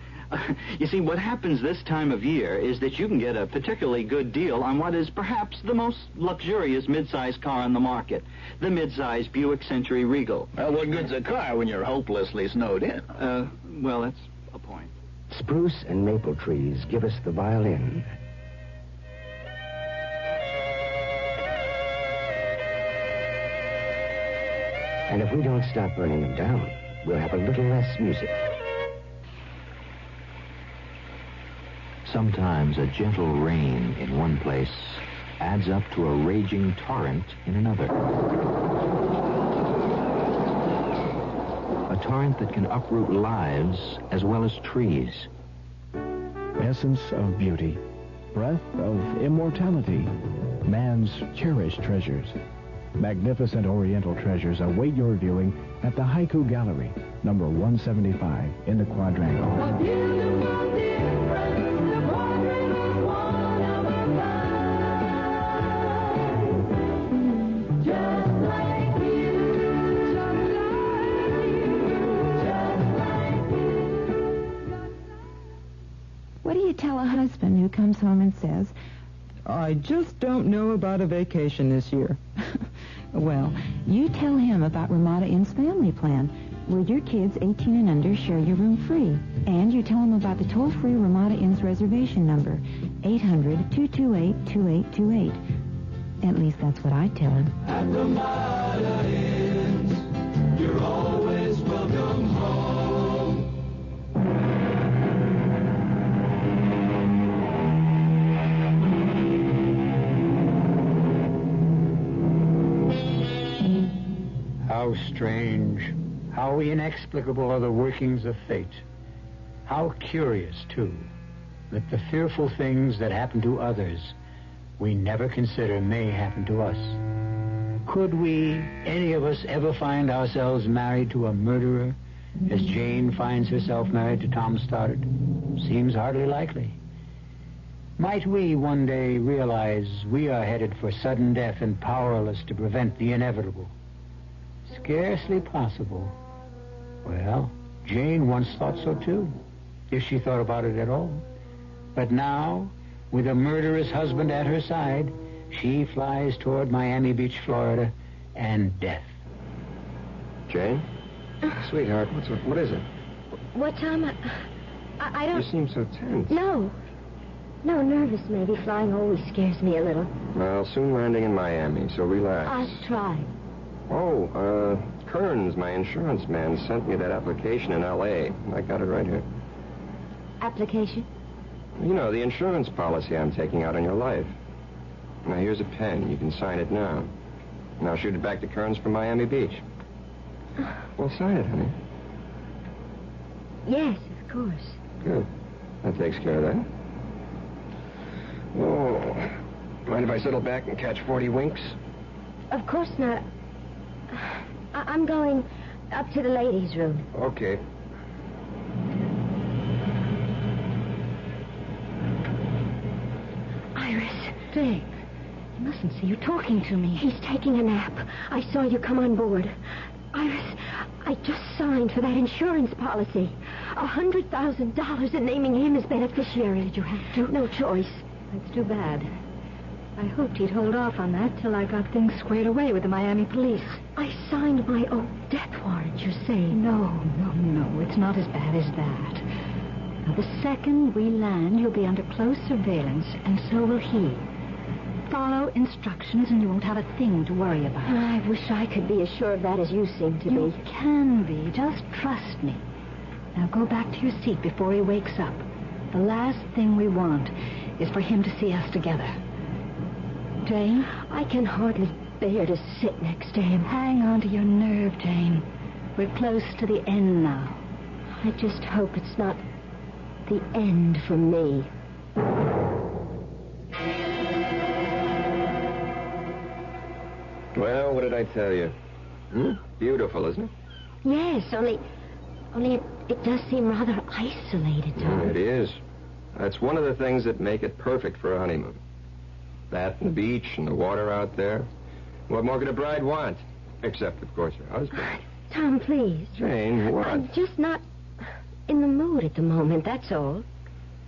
You see, what happens this time of year is that you can get a particularly good deal on what is perhaps the most luxurious mid-size car on the market, the mid-size Buick Century Regal. Well, what good's a car when you're hopelessly snowed in? Well, that's a point. Spruce and maple trees give us the violin. And if we don't stop burning them down, we'll have a little less music. Sometimes a gentle rain in one place adds up to a raging torrent in another. A torrent that can uproot lives as well as trees. Essence of beauty, breath of immortality, man's cherished treasures. Magnificent Oriental treasures await your viewing at the Haiku Gallery, number 175 in the Quadrangle. What do you tell a husband who comes home and says, I just don't know about a vacation this year? Well, you tell him about Ramada Inn's family plan, where your kids 18 and under share your room free. And you tell him about the toll-free Ramada Inn's reservation number, 800-228-2828. At least that's what I tell him. At Ramada Inns, you're always welcome home. How strange, how inexplicable are the workings of fate. How curious, too, that the fearful things that happen to others we never consider may happen to us. Could we, any of us, ever find ourselves married to a murderer, as Jane finds herself married to Tom Stoddard? Seems hardly likely. Might we one day realize we are headed for sudden death and powerless to prevent the inevitable? Scarcely possible. Well, Jane once thought so too, if she thought about it at all. But now, with a murderous husband at her side, she flies toward Miami Beach, Florida, and death. Jane? Sweetheart, what is it? What, Tom? I don't... You seem so tense. No, nervous maybe. Flying always scares me a little. Well, soon landing in Miami, so relax. I'll try. Oh, Kearns, my insurance man, sent me that application in L.A. I got it right here. Application? You know, the insurance policy I'm taking out on your life. Now, here's a pen. You can sign it now. Now, shoot it back to Kearns from Miami Beach. Well, sign it, honey. Yes, of course. Good. That takes care of that. Oh, mind if I settle back and catch 40 winks? Of course not. I'm going up to the ladies' room. Okay. Iris. Dave, you mustn't see you talking to me. He's taking a nap. I saw you come on board. Iris, I just signed for that insurance policy. $100,000 and naming him as beneficiary. Did you have to? No choice. That's too bad. I hoped he'd hold off on that till I got things squared away with the Miami police. I signed my own death warrant, you say? No. It's not as bad as that. Now, the second we land, you'll be under close surveillance, and so will he. Follow instructions, and you won't have a thing to worry about. I wish I could be as sure of that as you seem to be. You can be. Just trust me. Now, go back to your seat before he wakes up. The last thing we want is for him to see us together. Jane? I can hardly bear to sit next to him. Hang on to your nerve, Jane. We're close to the end now. I just hope it's not the end for me. Well, what did I tell you? Beautiful, isn't it? Yes, only it does seem rather isolated, Tom. It is. That's one of the things that make it perfect for a honeymoon. That and the beach and the water out there. What more could a bride want? Except, of course, her husband. Tom, please. Jane, what? I'm just not in the mood at the moment, that's all.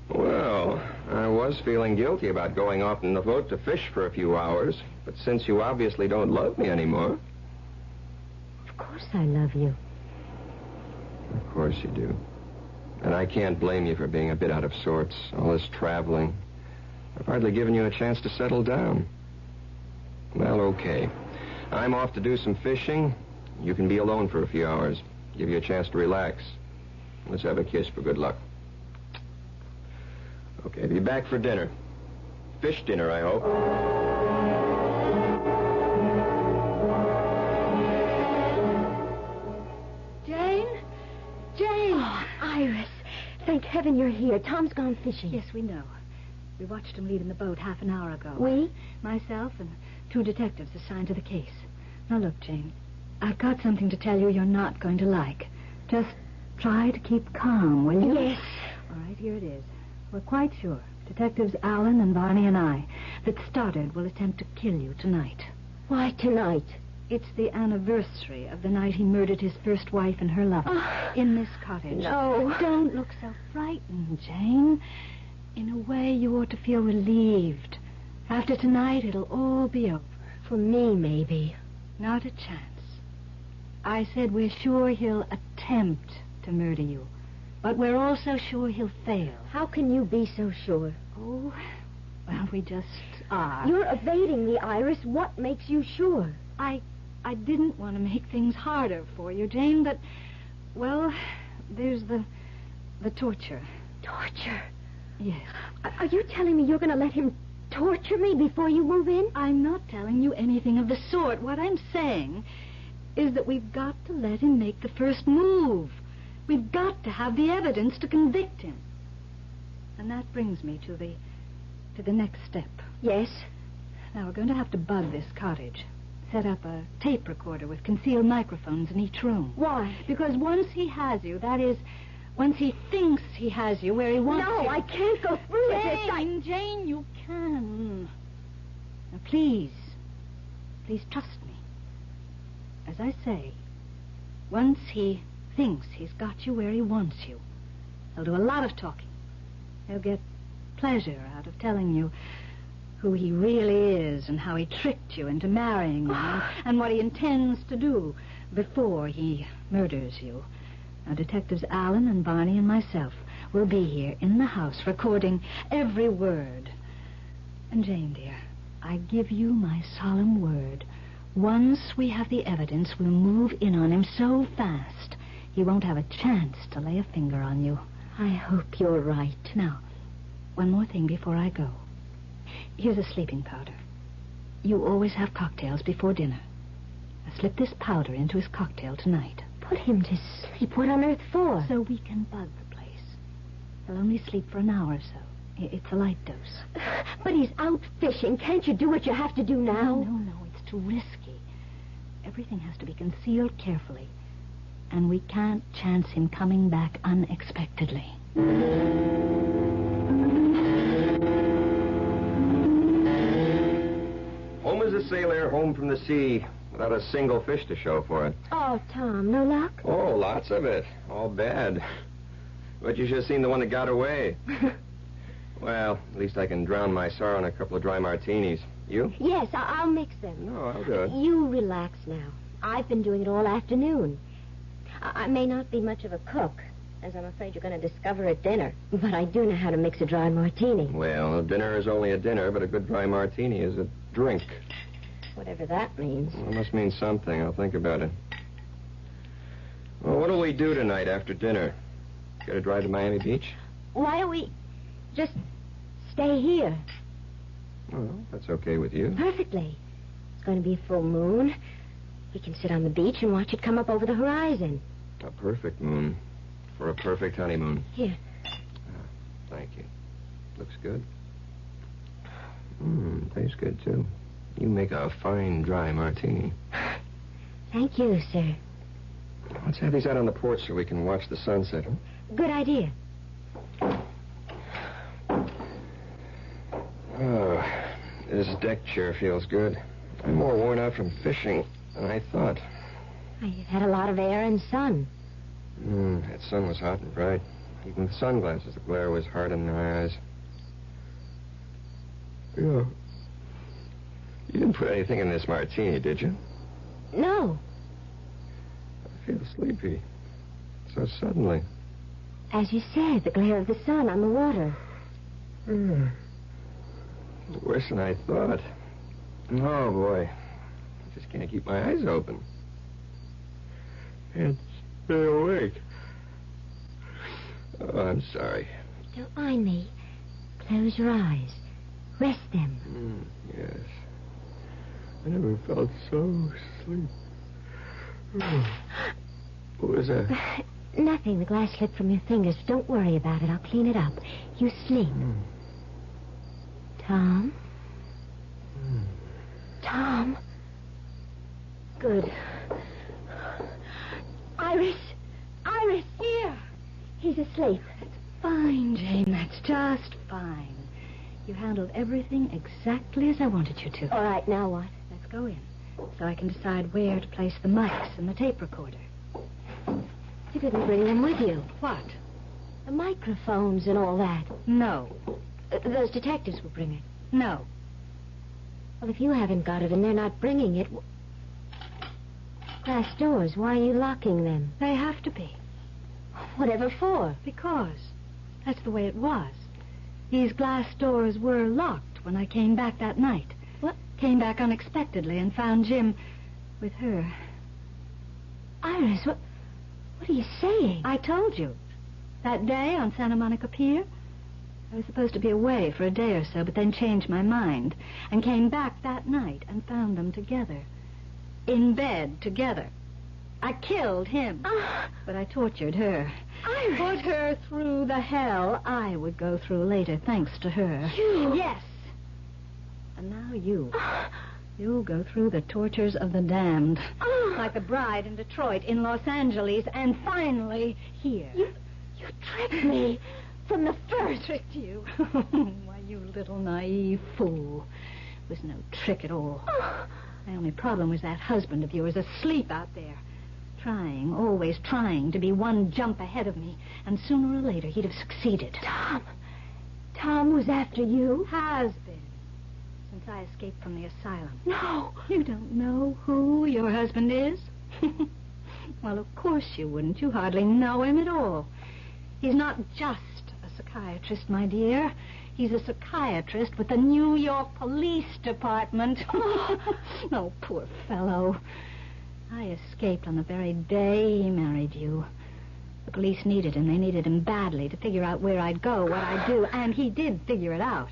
Well, I was feeling guilty about going off in the boat to fish for a few hours. But since you obviously don't love me anymore... Of course I love you. Of course you do. And I can't blame you for being a bit out of sorts. All this traveling. I've hardly given you a chance to settle down. Well, okay. I'm off to do some fishing. You can be alone for a few hours. Give you a chance to relax. Let's have a kiss for good luck. Okay, be back for dinner. Fish dinner, I hope. Jane! Oh, Iris. Thank heaven you're here. Tom's gone fishing. Yes, we know. We watched him leaving the boat half an hour ago. We? Myself and 2 detectives assigned to the case. Now, look, Jane, I've got something to tell you you're not going to like. Just try to keep calm, will you? Yes. All right, here it is. We're quite sure, Detectives Allen and Barney and I, that Stoddard will attempt to kill you tonight. Why tonight? It's the anniversary of the night he murdered his first wife and her lover in this cottage. No. Don't look so frightened, Jane. In a way, you ought to feel relieved. After tonight, it'll all be over. For me, maybe. Not a chance. I said we're sure he'll attempt to murder you, but we're also sure he'll fail. How can you be so sure? Oh, well, we just are. You're evading me, Iris. What makes you sure? I didn't want to make things harder for you, Jane, but, well, there's the torture. Torture? Yes. Are you telling me you're going to let him torture me before you move in? I'm not telling you anything of the sort. What I'm saying is that we've got to let him make the first move. We've got to have the evidence to convict him. And that brings me to the next step. Yes? Now, we're going to have to bug this cottage. Set up a tape recorder with concealed microphones in each room. Why? Because once he has you, that is, once he thinks he has you where he wants you... No, I can't go through with this. Jane, you can. Now, please trust me. As I say, once he thinks he's got you where he wants you, he'll do a lot of talking. He'll get pleasure out of telling you who he really is and how he tricked you into marrying him and what he intends to do before he murders you. Now, Detectives Allen and Barney and myself will be here in the house recording every word. And, Jane, dear, I give you my solemn word. Once we have the evidence, we'll move in on him so fast he won't have a chance to lay a finger on you. I hope you're right. Now, one more thing before I go. Here's a sleeping powder. You always have cocktails before dinner. Now, slip this powder into his cocktail tonight. Put him to sleep? What on earth for? So we can bug the place. He'll only sleep for an hour or so. It's a light dose. But he's out fishing. Can't you do what you have to do now? No, it's too risky. Everything has to be concealed carefully. And we can't chance him coming back unexpectedly. Home as a sailor, home from the sea, without a single fish to show for it. Oh, Tom, no luck? Oh, lots of it. All bad. But you should have seen the one that got away. Well, at least I can drown my sorrow in a couple of dry martinis. You? Yes, I'll mix them. No, I'll do it. You relax now. I've been doing it all afternoon. I may not be much of a cook, as I'm afraid you're going to discover at dinner, but I do know how to mix a dry martini. Well, a dinner is only a dinner, but a good dry martini is a drink. Whatever that means. Well, it must mean something. I'll think about it. Well, what'll we do tonight after dinner? Get a drive to Miami Beach? Why don't we just stay here? Well, that's okay with you. Perfectly. It's going to be a full moon. We can sit on the beach and watch it come up over the horizon. A perfect moon for a perfect honeymoon. Here. Thank you. Looks good. Tastes good, too. You make a fine dry martini. Thank you, sir. Let's have these out on the porch so we can watch the sunset. Huh? Good idea. Oh, this deck chair feels good. I'm more worn out from fishing than I thought. You've had a lot of air and sun. That sun was hot and bright. Even with sunglasses, the glare was hard in my eyes. Yeah. You didn't put anything in this martini, did you? No. I feel sleepy. So suddenly. As you said, the glare of the sun on the water. Worse than I thought. Oh, boy. I just can't keep my eyes open. Can't stay awake. Oh, I'm sorry. Don't mind me. Close your eyes. Rest them. Yes. I never felt so asleep. What was that? Nothing. The glass slipped from your fingers. Don't worry about it. I'll clean it up. You sleep. Tom? Tom? Good. Iris! Iris! Here! He's asleep. Fine, Jane. That's just fine. You handled everything exactly as I wanted you to. All right, now what? Let's go in, so I can decide where to place the mics and the tape recorder. You didn't bring them with you. What? The microphones and all that. No. Those detectives will bring it. No. Well, if you haven't got it and they're not bringing it... Glass doors, why are you locking them? They have to be. Whatever for? Because that's the way it was. These glass doors were locked when I came back that night. What? Came back unexpectedly and found Jim with her. Iris, what are you saying? I told you. That day on Santa Monica Pier, I was supposed to be away for a day or so, but then changed my mind and came back that night and found them together. In bed together. I killed him, but I tortured her. Iris! Put her through the hell I would go through later, thanks to her. You? Yes. And now you. You'll go through the tortures of the damned. Like the bride in Detroit, in Los Angeles, and finally here. You tricked me from the first. Tricked you? Why, you little naive fool. It was no trick at all. My only problem was that husband of yours asleep out there. Trying, always trying to be one jump ahead of me. And sooner or later he'd have succeeded. Tom was after you? Has been. Since I escaped from the asylum. No. You don't know who your husband is? Well, of course you wouldn't. You hardly know him at all. He's not just a psychiatrist, my dear. He's a psychiatrist with the New York Police Department. Oh, poor fellow. I escaped on the very day he married you. The police needed him. They needed him badly to figure out where I'd go, what I'd do, and he did figure it out.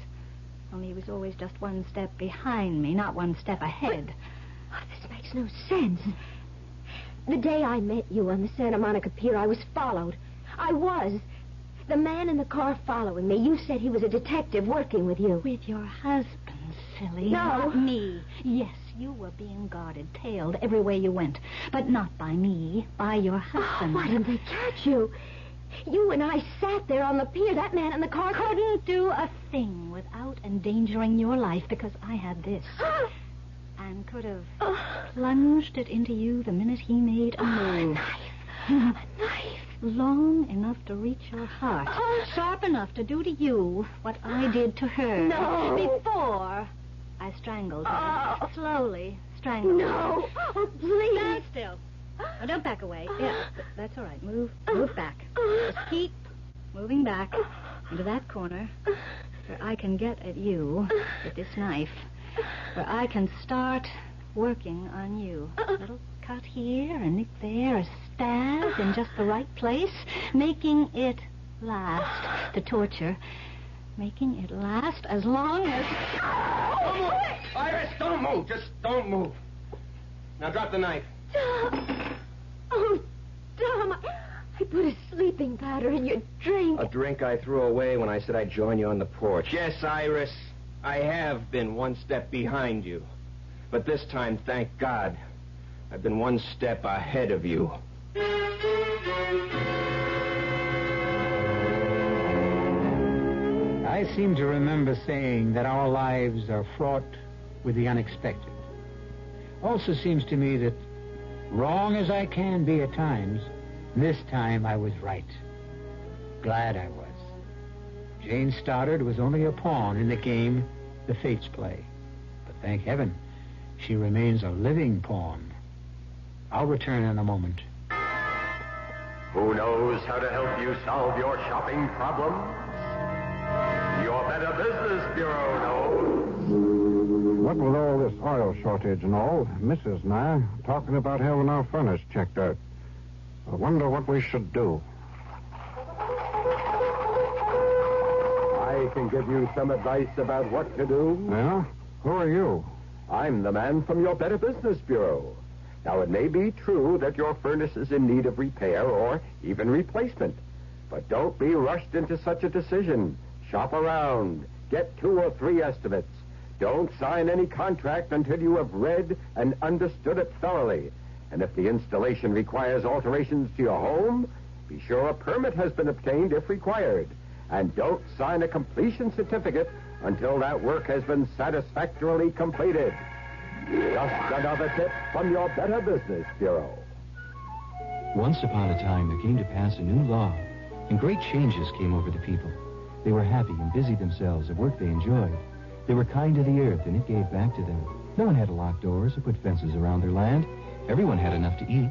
Only he was always just one step behind me, not one step ahead. This makes no sense. The day I met you on the Santa Monica Pier, I was followed. I was. The man in the car following me, you said he was a detective working with you. With your husband, silly. No. Not me. Yes, you were being guarded, tailed every way you went. But not by me, by your husband. Why didn't they catch you? You and I sat there on the pier. That man in the car couldn't do a thing without endangering your life because I had this. And could have plunged it into you the minute he made a move. A knife. Long enough to reach your heart. Sharp enough to do to you what I did to her. No. Before I strangled her. Slowly strangled her. No. Oh, please. Stand still. Oh, don't back away. Yeah, that's all right. Move back. Just keep moving back into that corner where I can get at you with this knife. Where I can start working on you. A little cut here, a nick there, a stab in just the right place, making it last. The torture, making it last as long as... Don't move! Iris, don't move! Just don't move. Now drop the knife. Oh, Tom, I put a sleeping powder in your drink. A drink I threw away when I said I'd join you on the porch. Yes, Iris, I have been one step behind you. But this time, thank God, I've been one step ahead of you. I seem to remember saying that our lives are fraught with the unexpected. Also seems to me that, wrong as I can be at times, this time I was right. Glad I was. Jane Stoddard was only a pawn in the game the fates play. But thank heaven, she remains a living pawn. I'll return in a moment. Who knows how to help you solve your shopping problems? Your Better Business Bureau knows. What with all this oil shortage and all, Mrs. and I talking about having our furnace checked out. I wonder what we should do. I can give you some advice about what to do. Yeah? Who are you? I'm the man from your Better Business Bureau. Now, it may be true that your furnace is in need of repair or even replacement. But don't be rushed into such a decision. Shop around. get 2 or 3 estimates. Don't sign any contract until you have read and understood it thoroughly. And if the installation requires alterations to your home, be sure a permit has been obtained if required. And don't sign a completion certificate until that work has been satisfactorily completed. Just another tip from your Better Business Bureau. Once upon a time, there came to pass a new law, and great changes came over the people. They were happy and busied themselves at work they enjoyed. They were kind to the earth, and it gave back to them. No one had to lock doors or put fences around their land. Everyone had enough to eat.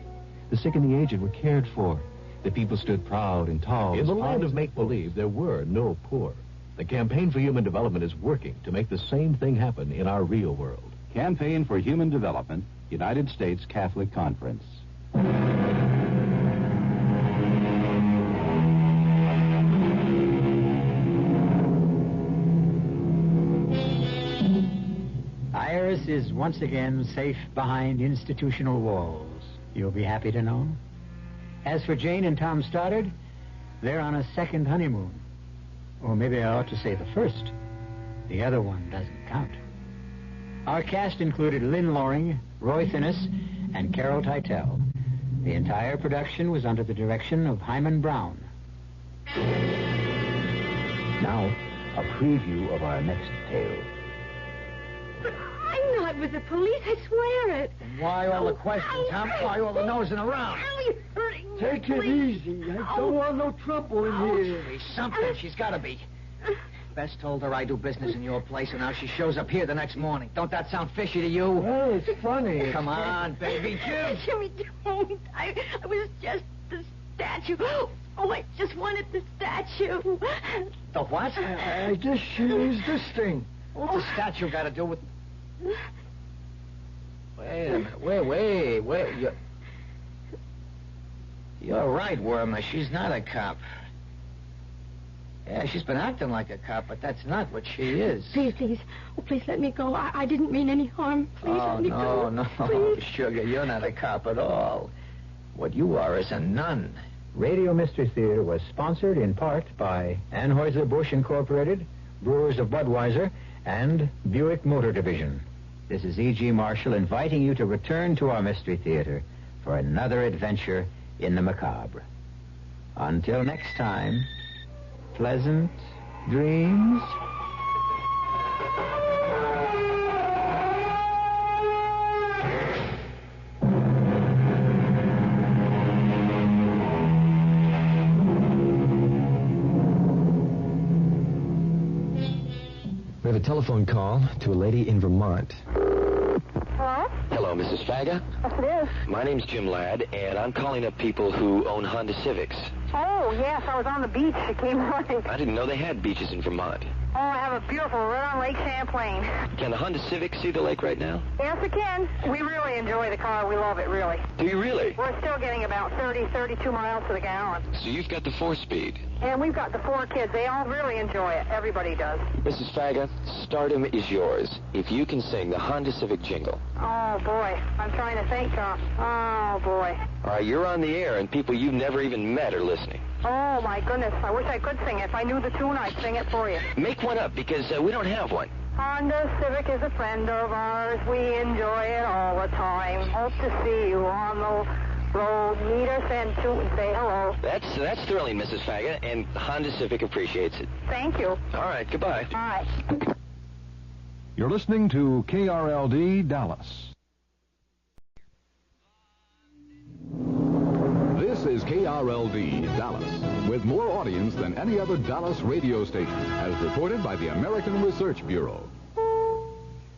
The sick and the aged were cared for. The people stood proud and tall. In the land of make-believe, there were no poor. The Campaign for Human Development is working to make the same thing happen in our real world. Campaign for Human Development, United States Catholic Conference. Iris is once again safe behind institutional walls. You'll be happy to know. As for Jane and Tom Stoddard, they're on a second honeymoon. Or maybe I ought to say the first. The other one doesn't count. Our cast included Lynn Loring, Roy Finnis, and Carol Teitel. The entire production was under the direction of Hyman Brown. Now, a preview of our next tale. But I'm not with the police, I swear it. Why all the questions, huh? Why all the nosing around? Ow, you're hurting me. Take it easy. I don't want no trouble in here. Be something. She's got to be. Bess told her I do business in your place, and now she shows up here the next morning. Don't that sound fishy to you? Well, it's funny. Come on, baby. Jim. Jimmy, don't. I was just the statue. Oh, I just wanted the statue. The what? I just used this thing. What's the statue got to do with... Wait a minute. Wait. You're right, Wormer. She's not a cop. Yeah, she's been acting like a cop, but that's not what she is. Please. Oh, please let me go. I didn't mean any harm. Please let me go. No, Please. Sugar, you're not a cop at all. What you are is a nun. Radio Mystery Theater was sponsored in part by Anheuser-Busch Incorporated, Brewers of Budweiser, and Buick Motor Division. This is E.G. Marshall inviting you to return to our Mystery Theater for another adventure in the macabre. Until next time, pleasant dreams. We have a telephone call to a lady in Vermont. Hello? Hello, Mrs. Faga? Yes, it is. My name's Jim Ladd, and I'm calling up people who own Honda Civics. Oh, yes, I was on the beach. It came running. I didn't know they had beaches in Vermont. Oh, I have a beautiful right on Lake Champlain. Can the Honda Civic see the lake right now? Yes, it can. We really enjoy the car. We love it, really. Do you really? We're still getting about 32 miles to the gallon. So you've got the 4-speed. And we've got the 4 kids. They all really enjoy it. Everybody does. Mrs. Faga, stardom is yours if you can sing the Honda Civic jingle. Oh, boy. I'm trying to think, Tom. Oh, boy. All right, you're on the air, and people you've never even met are listening. Oh, my goodness. I wish I could sing it. If I knew the tune, I'd sing it for you. Make one up, because we don't have one. Honda Civic is a friend of ours. We enjoy it all the time. Hope to see you on the road. Meet us and shoot and say hello. That's thrilling, Mrs. Faga, and Honda Civic appreciates it. Thank you. All right, goodbye. All right. You're listening to KRLD Dallas. This is KRLD Dallas, with more audience than any other Dallas radio station, as reported by the American Research Bureau.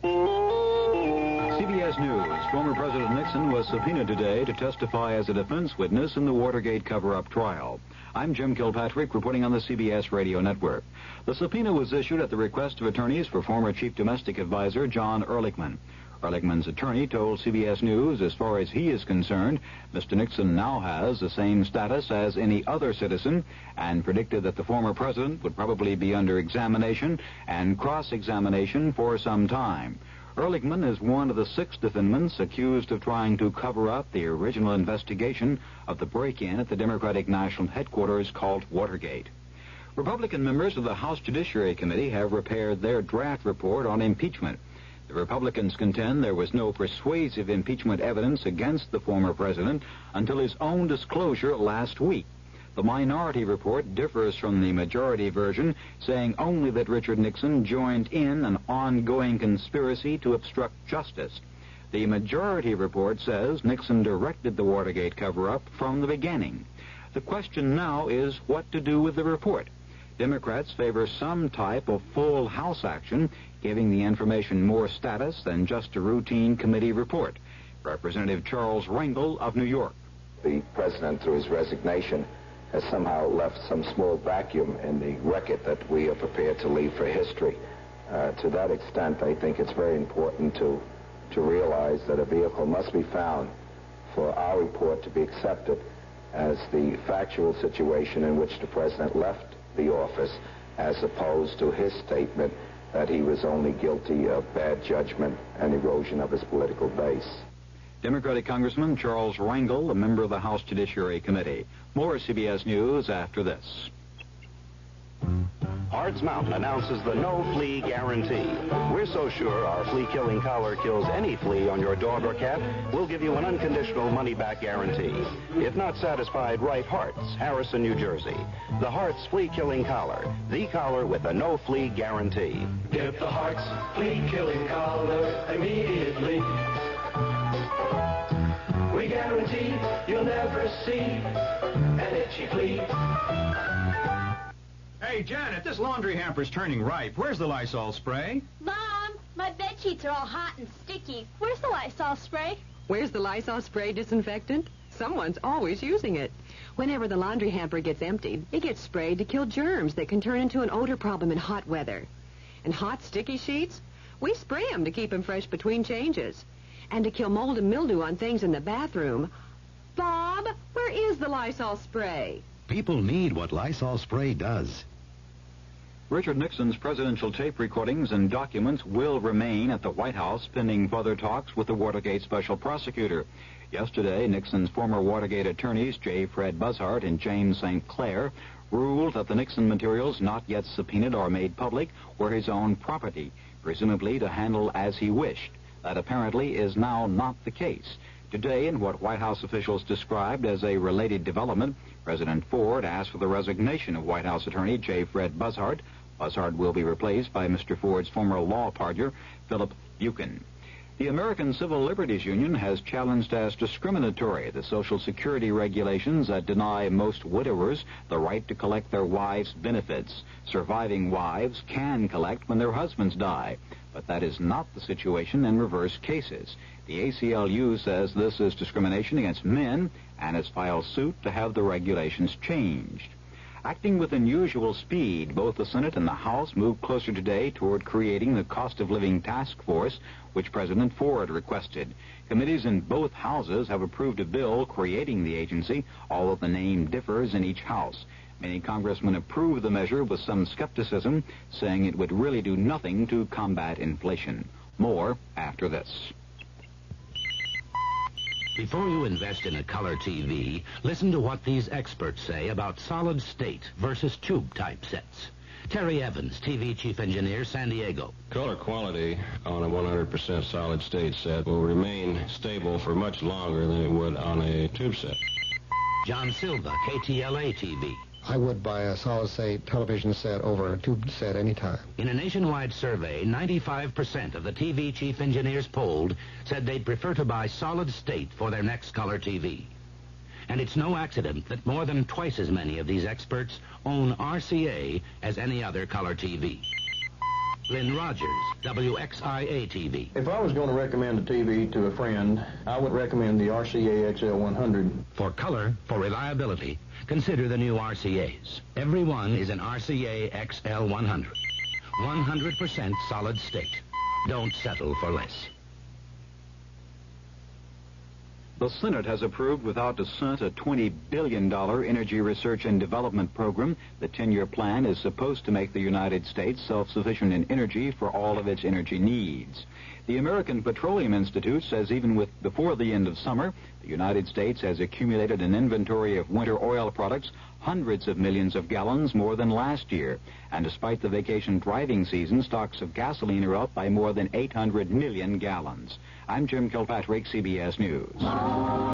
CBS News. Former President Nixon was subpoenaed today to testify as a defense witness in the Watergate cover-up trial. I'm Jim Kilpatrick, reporting on the CBS Radio Network. The subpoena was issued at the request of attorneys for former Chief Domestic Advisor John Ehrlichman. Ehrlichman's attorney told CBS News, as far as he is concerned, Mr. Nixon now has the same status as any other citizen, and predicted that the former president would probably be under examination and cross-examination for some time. Ehrlichman is one of the 6 defendants accused of trying to cover up the original investigation of the break-in at the Democratic National Headquarters called Watergate. Republican members of the House Judiciary Committee have prepared their draft report on impeachment. The Republicans contend there was no persuasive impeachment evidence against the former president until his own disclosure last week. The minority report differs from the majority version, saying only that Richard Nixon joined in an ongoing conspiracy to obstruct justice. The majority report says Nixon directed the Watergate cover-up from the beginning. The question now is what to do with the report. Democrats favor some type of full House action, giving the information more status than just a routine committee report. Representative Charles Rangel of New York. The president, through his resignation, has somehow left some small vacuum in the record that we are prepared to leave for history. To that extent, I think it's very important to realize that a vehicle must be found for our report to be accepted as the factual situation in which the president left the office, as opposed to his statement that he was only guilty of bad judgment and erosion of his political base. Democratic Congressman Charles Rangel, a member of the House Judiciary Committee. More CBS News after this. Hards Mountain announces the no-flea guarantee. We're so sure our flea-killing collar kills any flea on your dog or cat, we'll give you an unconditional money-back guarantee. If not satisfied, write Harts, Harrison, New Jersey. The Harts flea-killing collar, the collar with a no-flea guarantee. Get the Harts flea-killing collar immediately. We guarantee you'll never see an itchy flea. Hey, Janet, this laundry hamper's turning ripe. Where's the Lysol spray? Mom, my bed sheets are all hot and sticky. Where's the Lysol spray? Where's the Lysol spray disinfectant? Someone's always using it. Whenever the laundry hamper gets emptied, it gets sprayed to kill germs that can turn into an odor problem in hot weather. And hot, sticky sheets? We spray them to keep them fresh between changes. And to kill mold and mildew on things in the bathroom. Bob, where is the Lysol spray? People need what Lysol spray does. Richard Nixon's presidential tape recordings and documents will remain at the White House pending further talks with the Watergate special prosecutor. Yesterday, Nixon's former Watergate attorneys, J. Fred Buzzard and James St. Clair, ruled that the Nixon materials not yet subpoenaed or made public were his own property, presumably to handle as he wished. That apparently is now not the case. Today, in what White House officials described as a related development, President Ford asked for the resignation of White House attorney J. Fred Buzzard. Buzzard will be replaced by Mr. Ford's former law partner, Philip Buchan. The American Civil Liberties Union has challenged as discriminatory the Social Security regulations that deny most widowers the right to collect their wives' benefits. Surviving wives can collect when their husbands die, but that is not the situation in reverse cases. The ACLU says this is discrimination against men and has filed suit to have the regulations changed. Acting with unusual speed, both the Senate and the House moved closer today toward creating the Cost of Living Task Force, which President Ford requested. Committees in both houses have approved a bill creating the agency, although the name differs in each house. Many congressmen approved the measure with some skepticism, saying it would really do nothing to combat inflation. More after this. Before you invest in a color TV, listen to what these experts say about solid state versus tube type sets. Terry Evans, TV Chief Engineer, San Diego. Color quality on a 100% solid state set will remain stable for much longer than it would on a tube set. John Silva, KTLA TV. I would buy a solid-state television set over a tube set anytime. In a nationwide survey, 95% of the TV chief engineers polled said they'd prefer to buy solid-state for their next color TV. And it's no accident that more than twice as many of these experts own RCA as any other color TV. Lynn Rogers, WXIA TV. If I was going to recommend a TV to a friend, I would recommend the RCA XL100. For color, for reliability, consider the new RCAs. Every one is an RCA XL100. 100% solid state. Don't settle for less. The Senate has approved without dissent a $20 billion energy research and development program. The 10-year plan is supposed to make the United States self-sufficient in energy for all of its energy needs. The American Petroleum Institute says even before the end of summer, the United States has accumulated an inventory of winter oil products hundreds of millions of gallons more than last year. And despite the vacation driving season, stocks of gasoline are up by more than 800 million gallons. I'm Jim Kilpatrick, CBS News.